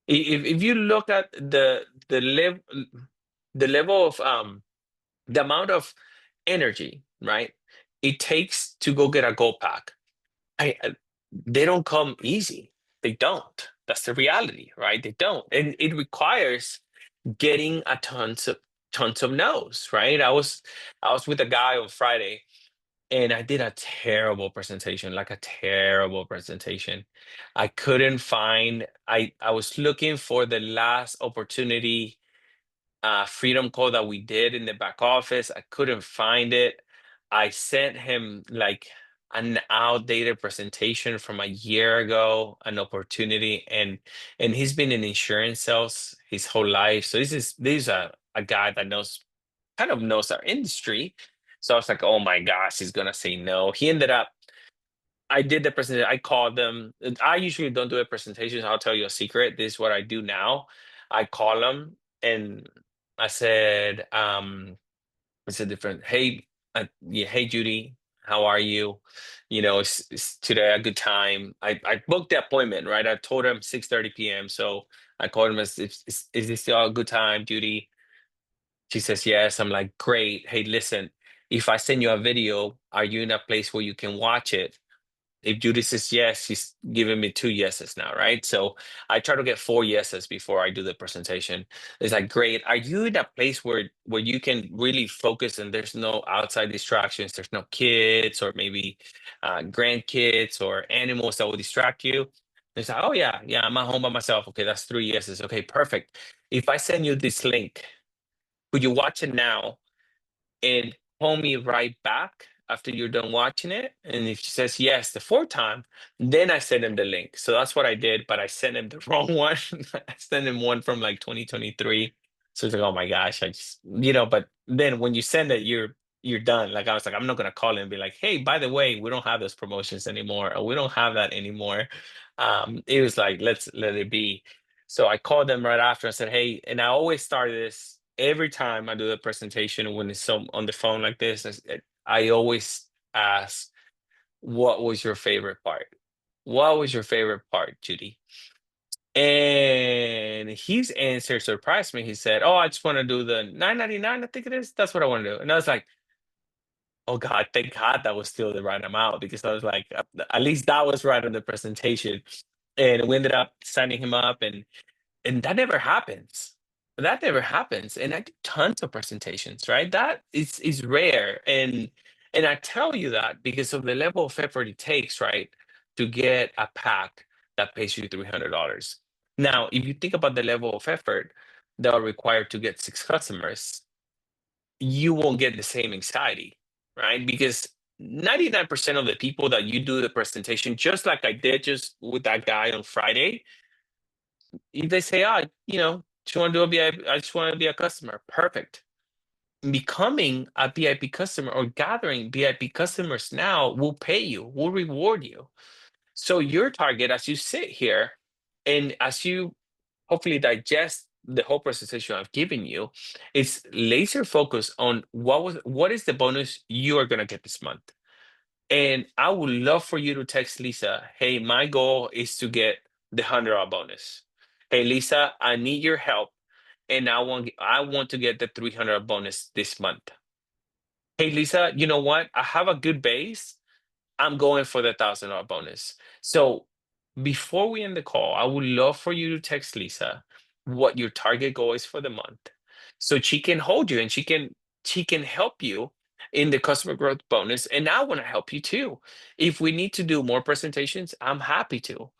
If you look at the level of the amount of energy, right, it takes to go get a gold pack, they don't come easy. They don't. That's the reality, right? They don't, and it requires getting a tons of no's, right? I was with a guy on Friday, and I did a terrible presentation, like a terrible presentation. I couldn't find, I was looking for the last opportunity freedom code that we did in the back office. I couldn't find it. I sent him like an outdated presentation from a year ago, an opportunity, and he's been in insurance sales his whole life. So this is a guy that kind of knows our industry. So I was like, oh my gosh, he's gonna say no. He ended up, I did the presentation, I called them. I usually don't do a presentation. I'll tell you a secret. This is what I do now. I call them and I said, it's a different, hey, yeah, hey Judy, how are you? You know, is today a good time? I booked the appointment, right? I told him 6:30 p.m. So I called him, is this still a good time, Judy? She says yes. I'm like, great. Hey, listen, if I send you a video, are you in a place where you can watch it? If Judy says yes, she's giving me 2 yeses now, right? So I try to get 4 yeses before I do the presentation. It's like, great. Are you in a place where you can really focus and there's no outside distractions? There's no kids or maybe grandkids or animals that will distract you. It's like, oh yeah, yeah, I'm at home by myself. Okay, that's 3 yeses. Okay, perfect. If I send you this link, could you watch it now and call me right back after you're done watching it? And if she says yes the fourth time, then I send him the link. So that's what I did, but I sent him the wrong one. I sent him one from like 2023. So it's like, oh my gosh, I just, but then when you send it, you're done. Like I was like, I'm not gonna call him and be like, hey, by the way, we don't have those promotions anymore, or we don't have that anymore. It was like, let's let it be. So I called them right after and said, hey, and I always start this every time I do the presentation when it's on the phone like this. I always ask, what was your favorite part? What was your favorite part, Judy? And his answer surprised me. He said, oh, I just want to do the $9.99, I think it is. That's what I want to do. And I was like, oh God, thank God that was still the right amount, because I was like, at least that was right on the presentation. And we ended up signing him up, and that never happens. That never happens. And I do tons of presentations, right? That is rare. And I tell you that because of the level of effort it takes, right, to get a pack that pays you $300. Now, if you think about the level of effort that are required to get 6 customers, you won't get the same anxiety, right? Because 99% of the people that you do the presentation, just like I did just with that guy on Friday, if they say, just want to do a VIP, I just want to be a customer. Perfect. Becoming a VIP customer or gathering VIP customers now will pay you, will reward you. So your target, as you sit here and as you hopefully digest the whole presentation I've given you, is laser focused on what is the bonus you are going to get this month. And I would love for you to text Lisa, hey, my goal is to get the $100 bonus. Hey, Lisa, I need your help. And I want to get the $300 bonus this month. hey, Lisa, you know what? I have a good base. I'm going for the $1,000 bonus. So before we end the call, I would love for you to text Lisa what your target goal is for the month, so she can hold you and she can help you in the customer growth bonus. And I want to help you too. If we need to do more presentations, I'm happy to.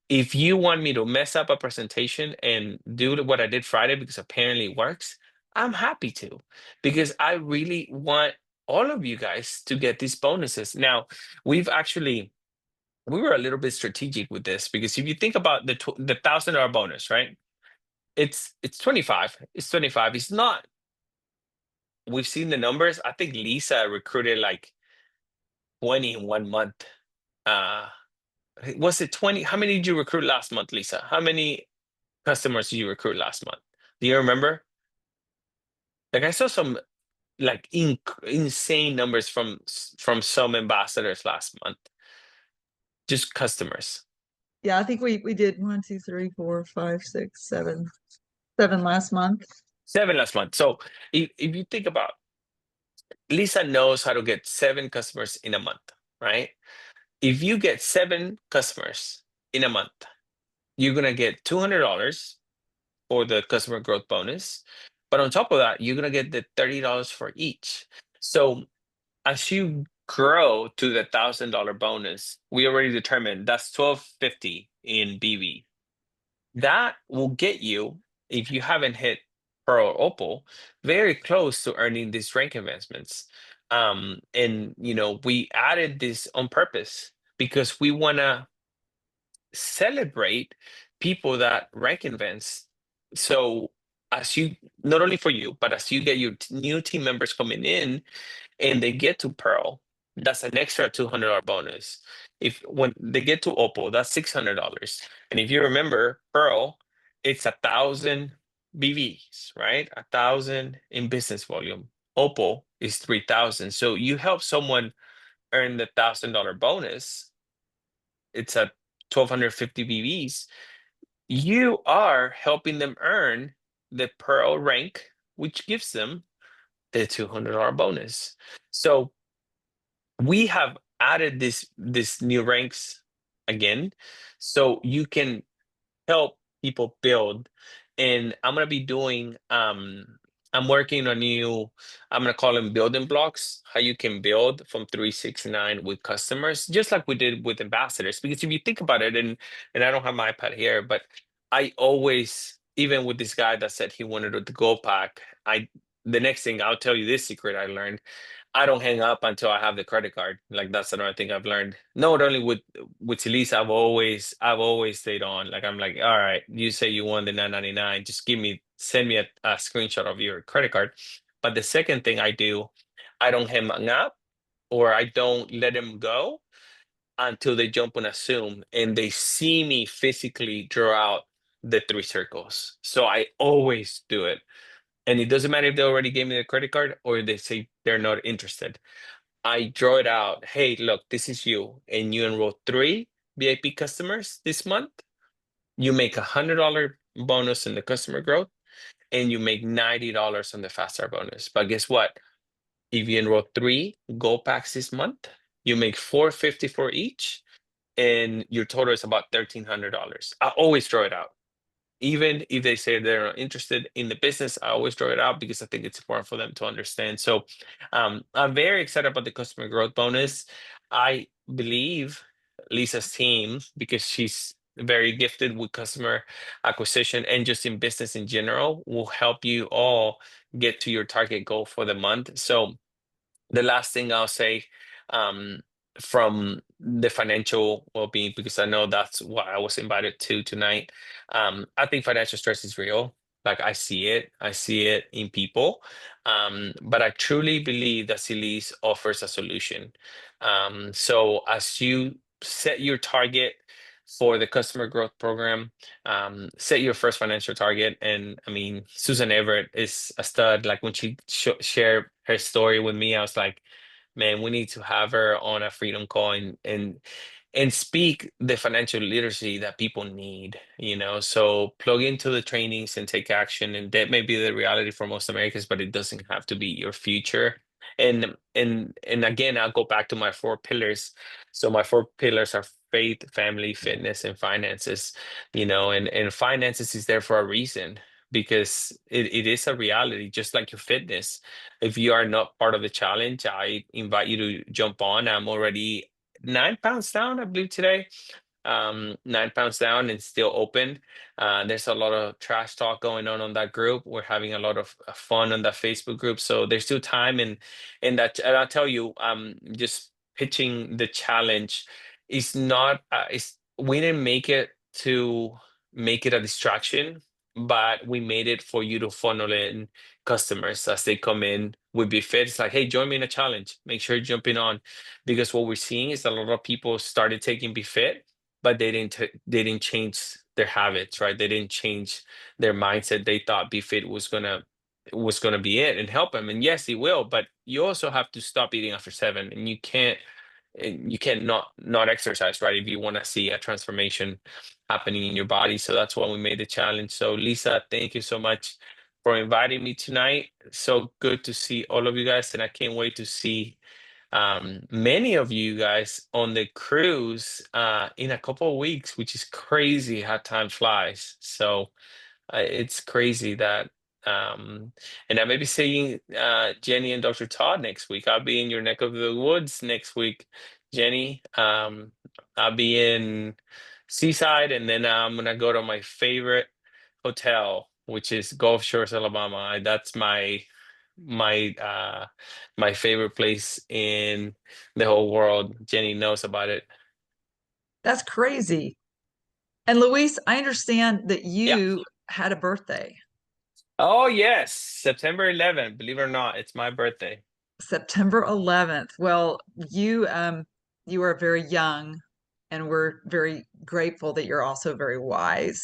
If you want me to mess up a presentation and do what I did Friday because apparently it works, I'm happy to, because I really want all of you guys to get these bonuses. Now, we've actually we were a little bit strategic with this, because if you think about the $1,000 bonus, right? It's 25. It's 25. It's not. We've seen the numbers. I think Lisa recruited like 20 in 1 month. Uh, was it 20? How many did you recruit last month, Lisa? How many customers did you recruit last month? Do you remember? Like, I saw some like insane numbers from some ambassadors last month. Just customers. Yeah, I think we did 1, 2, 3, 4, 5, 6, 7, 7 last month. 7 last month. So if you think about, Lisa knows how to get 7 customers in a month, right? If you get 7 customers in a month, you're gonna get $200 for the customer growth bonus. But on top of that, you're gonna get the $30 for each. So as you grow to the $1,000 bonus, we already determined that's 1250 in BV. That will get you, if you haven't hit Pearl or Opal, very close to earning these rank advancements. And we added this on purpose because we want to celebrate people that rank advance. So as you, not only for you, but as you get your new team members coming in, and they get to Pearl, that's an extra $200 bonus. If when they get to Opal, that's $600. And if you remember, Pearl, it's 1,000 BVs, right? 1,000 in business volume. Opal is 3,000. So you help someone earn the $1,000 bonus. It's at 1,250 BVs. You are helping them earn the Pearl rank, which gives them the $200 bonus. So we have added this new ranks again, so you can help people build. And I'm gonna be doing I'm working on new, I'm gonna call them building blocks, how you can build from 369 with customers, just like we did with ambassadors. Because if you think about it, and I don't have my iPad here, but I always, even with this guy that said he wanted to go pack, the next thing, I'll tell you this secret I learned: I don't hang up until I have the credit card. Like, that's another thing I've learned. Not only with Zilis, I've always stayed on. Like, I'm like, all right, you say you want the 999, just send me a screenshot of your credit card. But the second thing I do, I don't hang up, or I don't let them go until they jump on a Zoom and they see me physically draw out the 3 circles. So I always do it. And it doesn't matter if they already gave me the credit card or they say they're not interested. I draw it out. Hey, look, this is you, and you enroll 3 VIP customers this month. You make $100 bonus in the customer growth, and you make $90 on the fast start bonus. But guess what? If you enroll 3 gold packs this month, you make $450 for each, and your total is about $1,300. I always draw it out. Even if they say they're not interested in the business, I always draw it out because I think it's important for them to understand. So I'm very excited about the customer growth bonus. I believe Lisa's team, because she's very gifted with customer acquisition and just in business in general, will help you all get to your target goal for the month. So the last thing I'll say, um, from the financial well-being, because I know that's what I was invited to tonight. I think financial stress is real. Like, I see it in people. But I truly believe that Zilis offers a solution. So as you set your target for the customer growth program, set your first financial target. And I mean, Susan Everett is a stud. Like, when she shared her story with me, I was like, man, we need to have her on a freedom call and speak the financial literacy that people need. So plug into the trainings and take action. And that may be the reality for most Americans, but it doesn't have to be your future. And again, I'll go back to my 4 pillars. So my 4 pillars are faith, family, fitness, and finances. And finances is there for a reason, because it is a reality, just like your fitness. If you are not part of the challenge, I invite you to jump on. I'm already 9 pounds down, I believe, today. 9 pounds down and still open. There's a lot of trash talk going on that group. We're having a lot of fun on that Facebook group. So there's still time, and I'll tell you, just pitching the challenge is not. It's We didn't make it to make it a distraction, but we made it for you to funnel in customers as they come in with BeFit. It's like, hey, join me in a challenge. Make sure you're jumping on, because what we're seeing is a lot of people started taking BeFit, but they didn't change their habits, right? They didn't change their mindset. They thought BeFit was gonna be it and help them. And yes, it will, but you also have to stop eating after 7, and you can't not exercise, right? If you want to see a transformation happening in your body. So that's why we made the challenge. So Lisa, thank you so much for inviting me tonight. So good to see all of you guys, and I can't wait to see many of you guys on the cruise in a couple of weeks, which is crazy how time flies. So it's crazy that and I may be seeing Jenny and Dr. Todd next week. I'll be in your neck of the woods next week, Jenny. I'll be in Seaside, and then I'm gonna go to my favorite hotel, which is Gulf Shores, Alabama. That's my favorite place in the whole world. Jenny knows about it. That's crazy. And Luis, I understand that Yeah. you had a birthday, Oh yes, September 11th. Believe it or not, it's my birthday. September 11th. Well, you are very young, and we're very grateful that you're also very wise.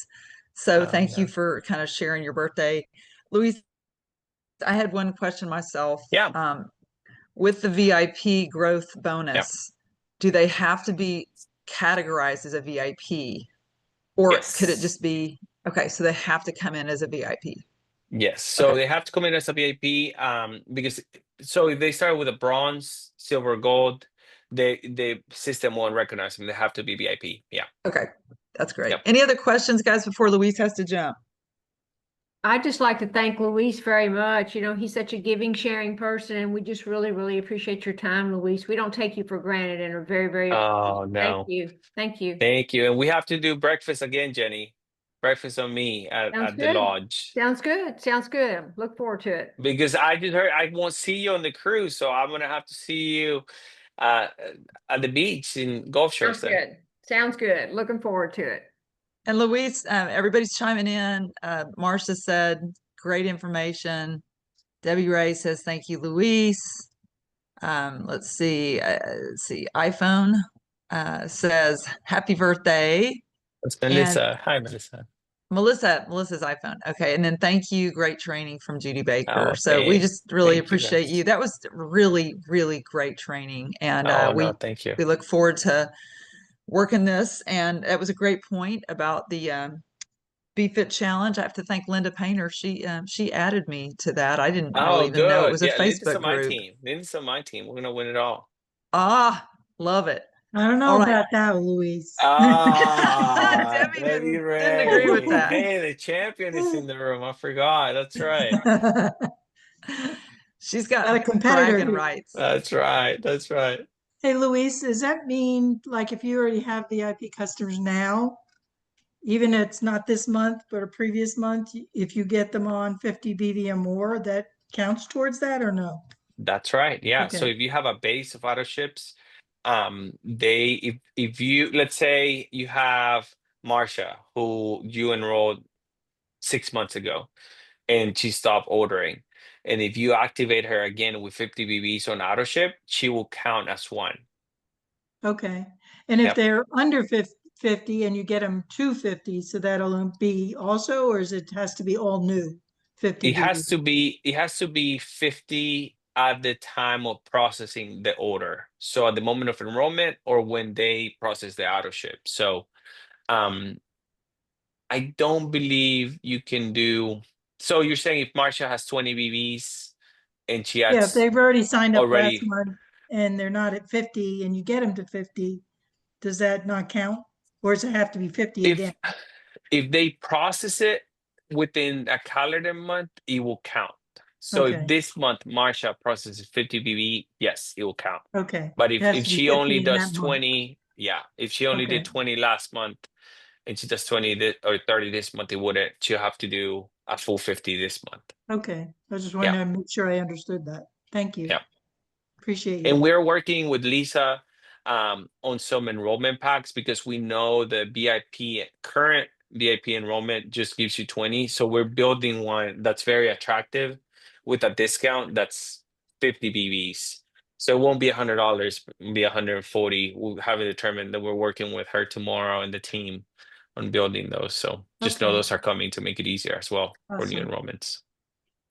So thank you No. for kind of sharing your birthday. Luis, I had one question myself. Yeah. With the VIP growth Yeah. bonus, do they have to be categorized as a VIP, or could it Yes. just be okay? So they have to come in as a VIP. Yes. So Okay. they have to come in as a VIP, because so if they start with a bronze, silver, gold, the system won't recognize them. They have to be VIP. Yeah. Okay. That's great. Yep. Any other questions, guys, before Luis has to jump? I'd just like to thank Luis very much. He's such a giving, sharing person, and we just really, really appreciate your time, Luis. We don't take you for granted and are very, very Oh appreciative. Thank no. you. Thank you. Thank you. And we have to do breakfast again, Jenny. Breakfast on me Sounds at the good. lodge. Sounds good. Sounds good. Look forward to it. Because I just heard I won't see you on the cruise, so I'm gonna have to see you uh at the beach in Gulf Shores Sounds then. good. Sounds good. Looking forward to it. And Luis, everybody's chiming in. Marcia said, great information. Debbie Ray says, thank you, Luis. Let's see. iPhone says, happy birthday. That's And Melissa. Hi, Melissa. Melissa's iPhone. Okay. And then thank you. Great training from Judy Baker. Oh, So we just really thank you appreciate you. guys. That was really, really great training. And Oh no, thank you. we look forward to working this. And that was a great point about the BeFit challenge. I have to thank Linda Painter. She added me to that. I didn't really Oh, even know it good. was a Yeah, Linda's Facebook on my group. team. Linda's on my team. We're gonna win it all. Ah, love it. I don't know All right. about that, Luis. Ah, Debbie Debbie didn't agree with Ray. that. Hey, the champion is in the room. I forgot. That's right. She's Got a got competitor bragging here. rights. That's right. That's right. Hey, Luis, does that mean like if you already have VIP customers now, even if it's not this month, but a previous month, if you get them on 50 BV or more, that counts towards that or no? That's right. Yeah. So Okay. if you have a base of Autoships, if you, let's say you have Marsha, who you enrolled 6 months ago, and she stopped ordering, and if you activate her again with 50 BBs on Autoship, she will count as one. Okay. And if Yep. they're under 50 and you get them to 50, so that'll be also, or is it has to be all new 50 It BV? has to be 50 at the time of processing the order. So at the moment of enrollment or when they process the Autoship. So um I don't believe you can do. So you're saying if Marsha has 20 BBs and she Yeah, if has they've already signed up last already, month and they're not at 50 and you get them to 50, does that not count? Or does it have to be 50 again? if they process it within a calendar month, it will count. So if Okay, this month Marsha processes 50 BB, yes, it will count. okay. But It has if to be she 50 only in that does month. 20, yeah, if she only Okay, did 20 last month and she does 20 or 30 this month, it wouldn't. She'll have to do a full 50 this month. okay. I just Yeah, wanted to make sure I understood that. Thank you. yeah. Appreciate And you. we're working with Lisa on some enrollment packs because we know the current VIP enrollment just gives you 20. So we're building one that's very attractive with a discount that's 50 BBs. So it won't be $100, it'll be 140. We'll have it determined that we're working with her tomorrow and the team on building those. So just know Okay, those are coming to make it easier as well for new awesome. enrollments.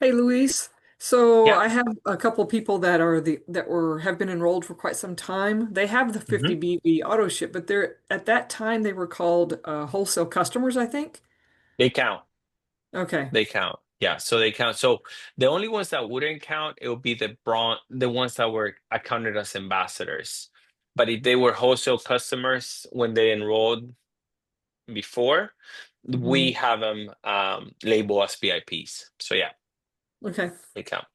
Hey, Luis. So Yeah. I have a couple people that have been enrolled for quite some time. They have the 50 Mhm. BV auto ship, but they're at that time they were called wholesale customers, I think. They count. Okay. They count. Yeah, so they count. So the only ones that wouldn't count, it would be the ones that were accounted as ambassadors. But if they were wholesale customers when they enrolled before, we Mhm. have them labeled as VIPs. So yeah, Okay. they count.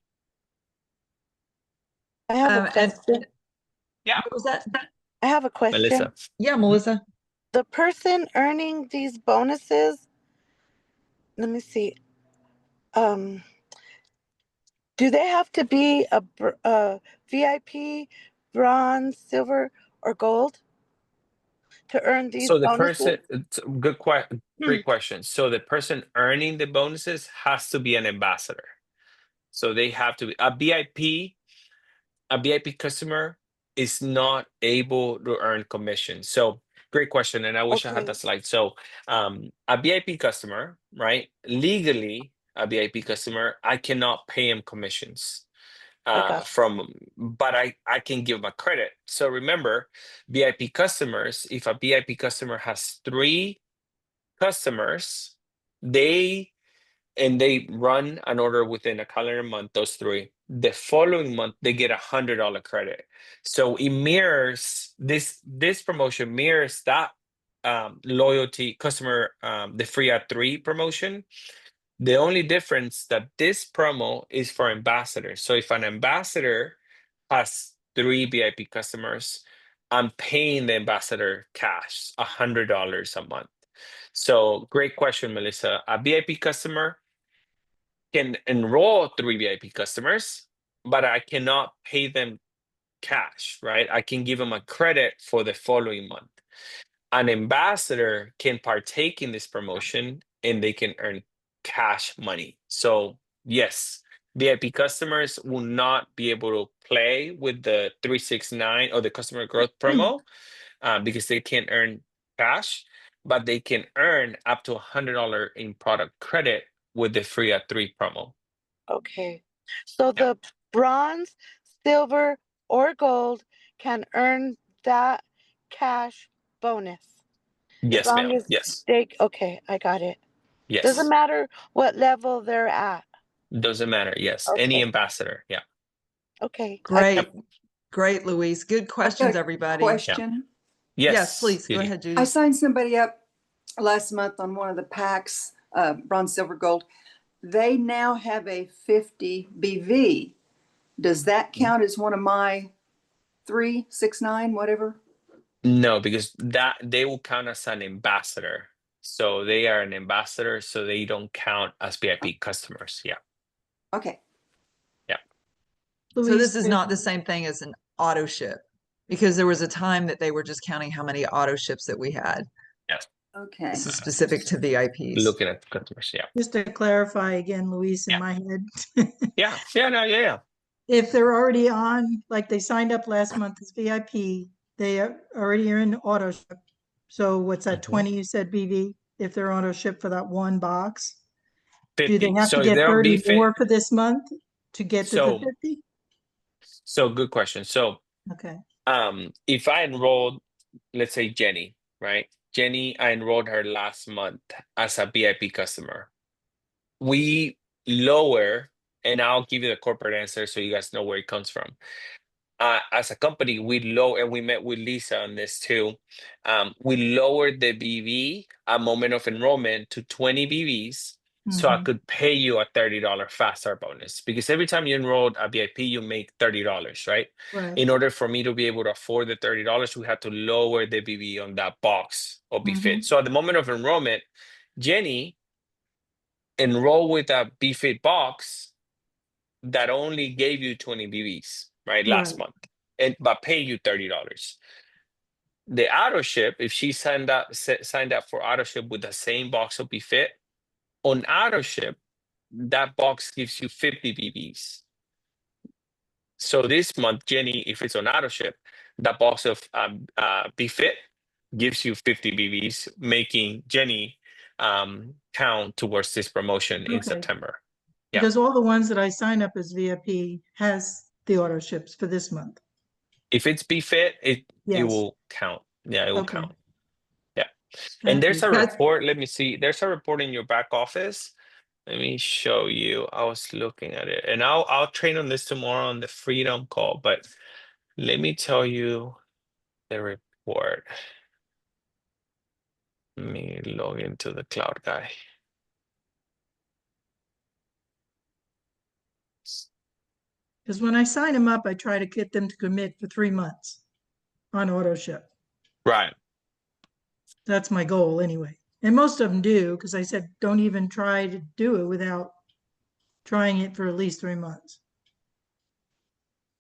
I have a And question. Yeah, what was that? I have a question. Melissa. Yeah, Melissa. The person earning these bonuses, let me see. Um, do they have to be a VIP, bronze, silver, or gold to earn these So the person, bonuses? great question. So the person earning the bonuses has to be an ambassador. So they have to be a VIP customer is not able to earn commission. So great question, and I wish I had Okay, that slide. So a VIP customer, right? Legally, a VIP customer, I cannot pay him commissions I got. but I can give him a credit. So remember, VIP customers, if a VIP customer has 3 customers, they they run an order within a calendar month, those 3. The following month, they get $100 credit. So it mirrors this promotion mirrors that loyalty customer the free at 3 promotion. The only difference that this promo is for ambassadors. So if an ambassador has 3 VIP customers, I'm paying the ambassador cash, $100 a month. So great question, Melissa. A VIP customer can enroll 3 VIP customers, but I cannot pay them cash, right? I can give them a credit for the following month. An ambassador can partake in this promotion and they can earn cash money. So, yes, VIP customers will not be able to play with the 369 or the customer growth promo because they can't earn cash, but they can earn up to $100 in product credit with the free at 3 promo. Okay. So Yeah. the bronze, silver, or gold can earn that cash bonus as Yes, long ma'am. as Yes. okay, I got it. Doesn't Yes. matter what level they're at. Doesn't matter. Yes. Any Okay, ambassador. Yeah. okay. Great. Yep. Great, Louise. Good I've got questions, a everybody. Yeah. question. Yes, Yes, please go Judy. ahead, I Judy. signed somebody up last month on one of the packs, bronze, silver, gold. They now have a 50 BV. Does that count as one of my 369, whatever? No, because that they will count as an ambassador. So they are an ambassador, so they don't count as VIP customers. Yeah. Okay. Yeah. So Louise, this is not the same thing as an auto ship because there was a time that they were just counting how many auto ships that we had. Yes. Okay. This is specific to VIPs. Looking at the customers. Yeah. just to clarify again, Louise, in Yeah. my head. Yeah. Yeah. No, yeah. Yeah. If they're already on, like they signed up last month as VIP, they are already are in auto ship. So what's that, Mhm. 20 you said BV? If they're auto ship for that one box? Do they 50. have to So if get they're on 30 BeFit, more for this month to get to the so 50? good question. So Okay, if I enrolled, let's say Jenny, right? Jenny, I enrolled her last month as a VIP customer. We lower And I'll give you the corporate answer so you guys know where it comes from. As a company, and we met with Lisa on this too. We lowered the BV at moment of enrollment to 20 BVs, so I could pay you a $30 fast start bonus, because every time you enrolled a VIP, you make $30, right? Right. In order for me to be able to afford the $30, we had to lower the BV on that box of BeFit. So at the moment of enrollment, Jenny enrolled with a BeFit box that only gave you 20 BVs, right, last month, but pay you $30. The Autoship, if she signed up for Autoship with the same box of BeFit, on Autoship, that box gives you 50 BVs. So this month, Jenny, if it's on Autoship, that box of BeFit gives you 50 BVs, making Jenny count towards this promotion in Okay. September. Yeah. Because all the ones that I sign up as VIP has the Autoships for this month. If it's BeFit, it Yes. will count. Yeah, it will Okay. count. Yeah. Thank And there's you. a report. Let me see. There's a report in your back office. Let me show you. I was looking at it, and I'll train on this tomorrow on the Freedom call. But let me tell you the report. Let me log into the cloud guy. Because when I sign them up, I try to get them to commit for 3 months on Autoship. Right. That's my goal anyway. And most of them do, because I said, don't even try to do it without trying it for at least 3 months.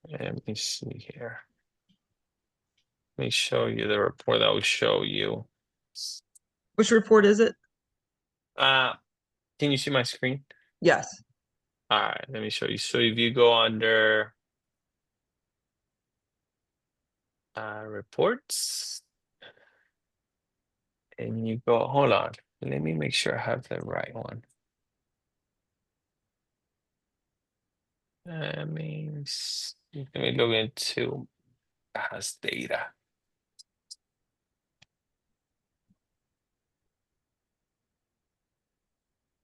Let me see here. Let me show you the report that will show you. Which report is it? Can you see my screen? Yes. All right, let me show you. So if you go under reports, and you go, hold on, let me make sure I have the right one. Let me look into has data.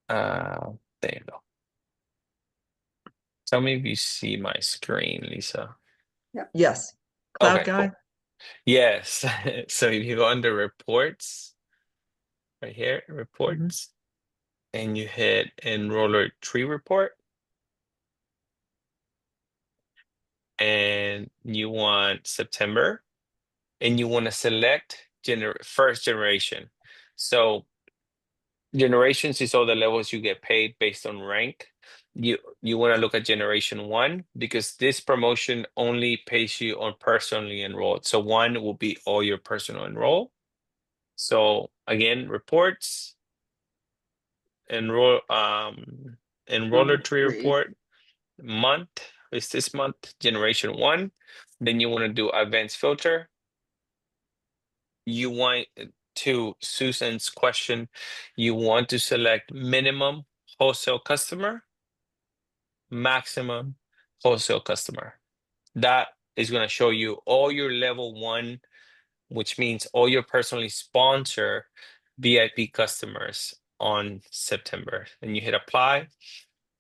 There you go. Tell me if you see my screen, Lisa. Yes. Cloud Okay, guy. cool. Yes. So if you go under reports, right here, reports, and you hit Enroller tree report, and you want September, and you want to select first generation. So generations is all the levels you get paid based on rank. You want to look at generation 1, because this promotion only pays you on personally enrolled. So 1 will be all your personal enroll. So again, reports, enroller tree report, month is this month, generation 1. Then you want to do advanced filter. You want to Susan's question, you want to select minimum wholesale customer, maximum wholesale customer. That is going to show you all your level 1, which means all your personally sponsor VIP customers on September. And you hit apply,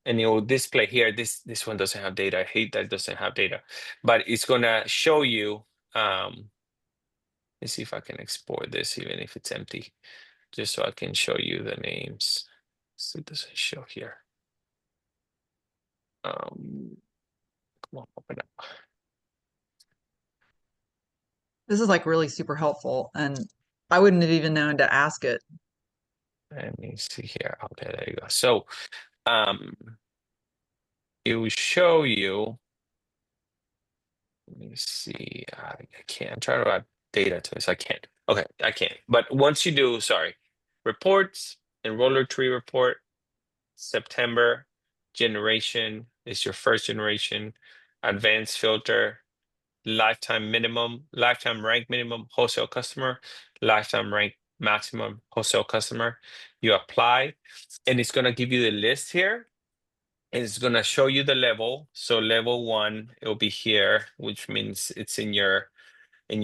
and it will display here. This one doesn't have data. I hate that it doesn't have data, but it's going to show you. Let's see if I can export this, even if it's empty, just so I can show you the names. So it doesn't show here. Come on, open up. This is like really super helpful, and I wouldn't have even known to ask it. Let me see here. Okay, there you go. So it will show you. Let me see. I can't. I'm trying to add data to this. I can't. Okay, I can't. But once you do, sorry, reports, enroller tree report, September, generation is your first generation, advanced filter, lifetime minimum, lifetime rank minimum, wholesale customer, lifetime rank maximum, wholesale customer. You apply, and it's gonna give you the list here. And it's gonna show you the level. So level 1, it'll be here, which means it's in your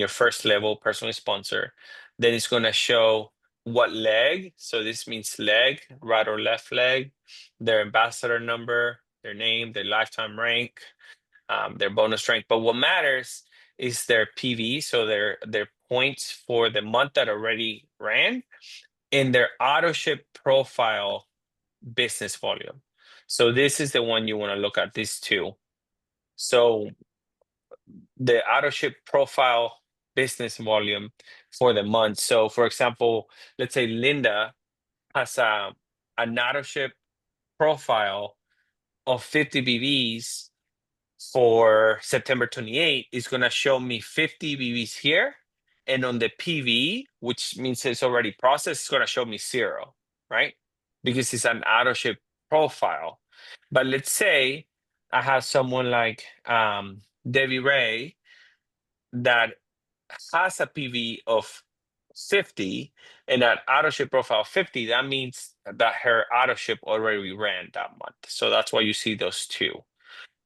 first level, personally sponsor. Then it's gonna show what leg. So this means leg, right or left leg, their ambassador number, their name, their lifetime rank, their bonus rank. But what matters is their PV, so their points for the month that already ran, and their Autoship profile business volume. So this is the one you want to look at, these two. So the Autoship profile business volume for the month. So for example, let's say Linda has an Autoship profile of 50 BVs for September 28th. Is going to show me 50 BVs here. And on the PV, which means it's already processed, it's going to show me 0, right? Because it's an Autoship profile. But let's say I have someone like Debbie Ray that has a PV of 50 and an Autoship profile 50. That means that her Autoship already ran that month. So that's why you see those two.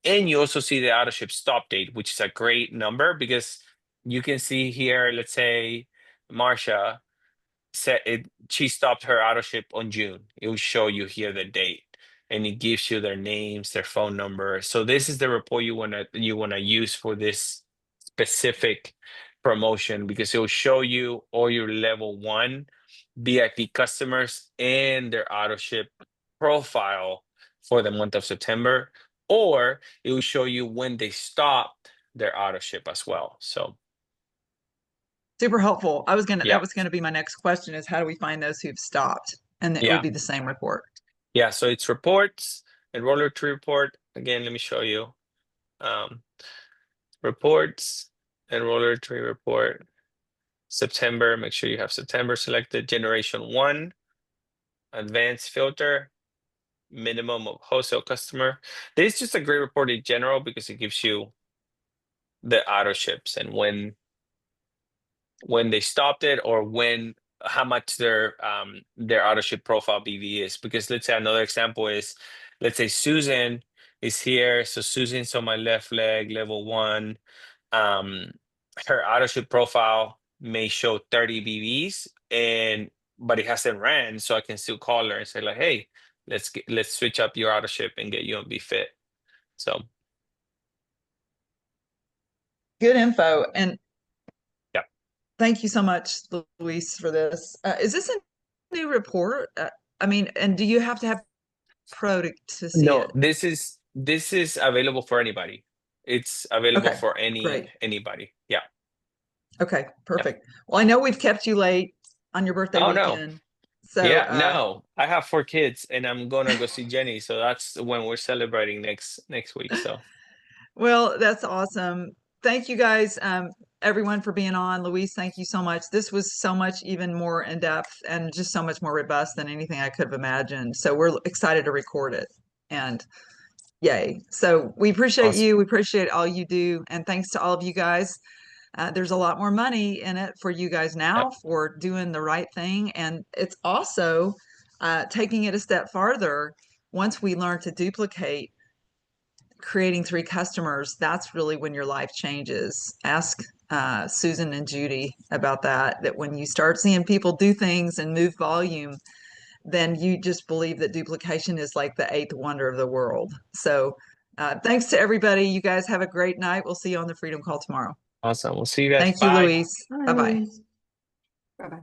And you also see the Autoship stop date, which is a great number because you can see here, let's say Marsha said she stopped her Autoship on June. It will show you here the date, and it gives you their names, their phone number. So this is the report you wanna use for this specific promotion, because it will show you all your level 1 VIP customers and their Autoship profile for the month of September, or it will show you when they stopped their Autoship as well. So Super helpful. That yeah, was gonna be my next question, is how do we find those who've stopped? And it yeah, would be the same report. yeah. So it's reports, Enroller tree report. Again, let me show you. Reports, Enroller tree report, September. Make sure you have September selected. Generation 1, advanced filter, minimum of wholesale customer. This is just a great report in general because it gives you the Autoships and when they stopped it, or how much their Autoship profile BV is. Because let's say another example is, let's say Susan is here. So Susan's on my left leg, level 1. Her Autoship profile may show 30 BVs, but it hasn't ran, so I can still call her and say like, hey, let's switch up your Autoship and get you on BeFit. So Good info. And yeah, thank you so much, Luis, for this. Is this a new report? I mean, and do you have to have Pro to see no, it? this is available for anybody. It's available Okay, for great. anybody. Yeah. Okay, perfect. Well, I know we've kept you late on your birthday Oh no. weekend. So Yeah, no. I have 4 kids and I'm gonna go see Jenny. So that's when we're celebrating next week. So well, that's awesome. Thank you guys, everyone, for being on. Luis, thank you so much. This was so much even more in depth and just so much more robust than anything I could have imagined. So we're excited to record it. And yay. So we appreciate awesome. you. We appreciate all you do. And thanks to all of you guys. There's a lot more money in it for you guys now for doing the right thing. And it's also taking it a step farther. Once we learn to duplicate creating 3 customers, that's really when your life changes. Ask Susan and Judy about that when you start seeing people do things and move volume, then you just believe that duplication is like the 8th wonder of the world. So thanks to everybody. You guys have a great night. We'll see you on the Freedom Call tomorrow. Awesome. We'll see you guys. Thank you, Bye. Luis. Bye-bye. Bye-bye.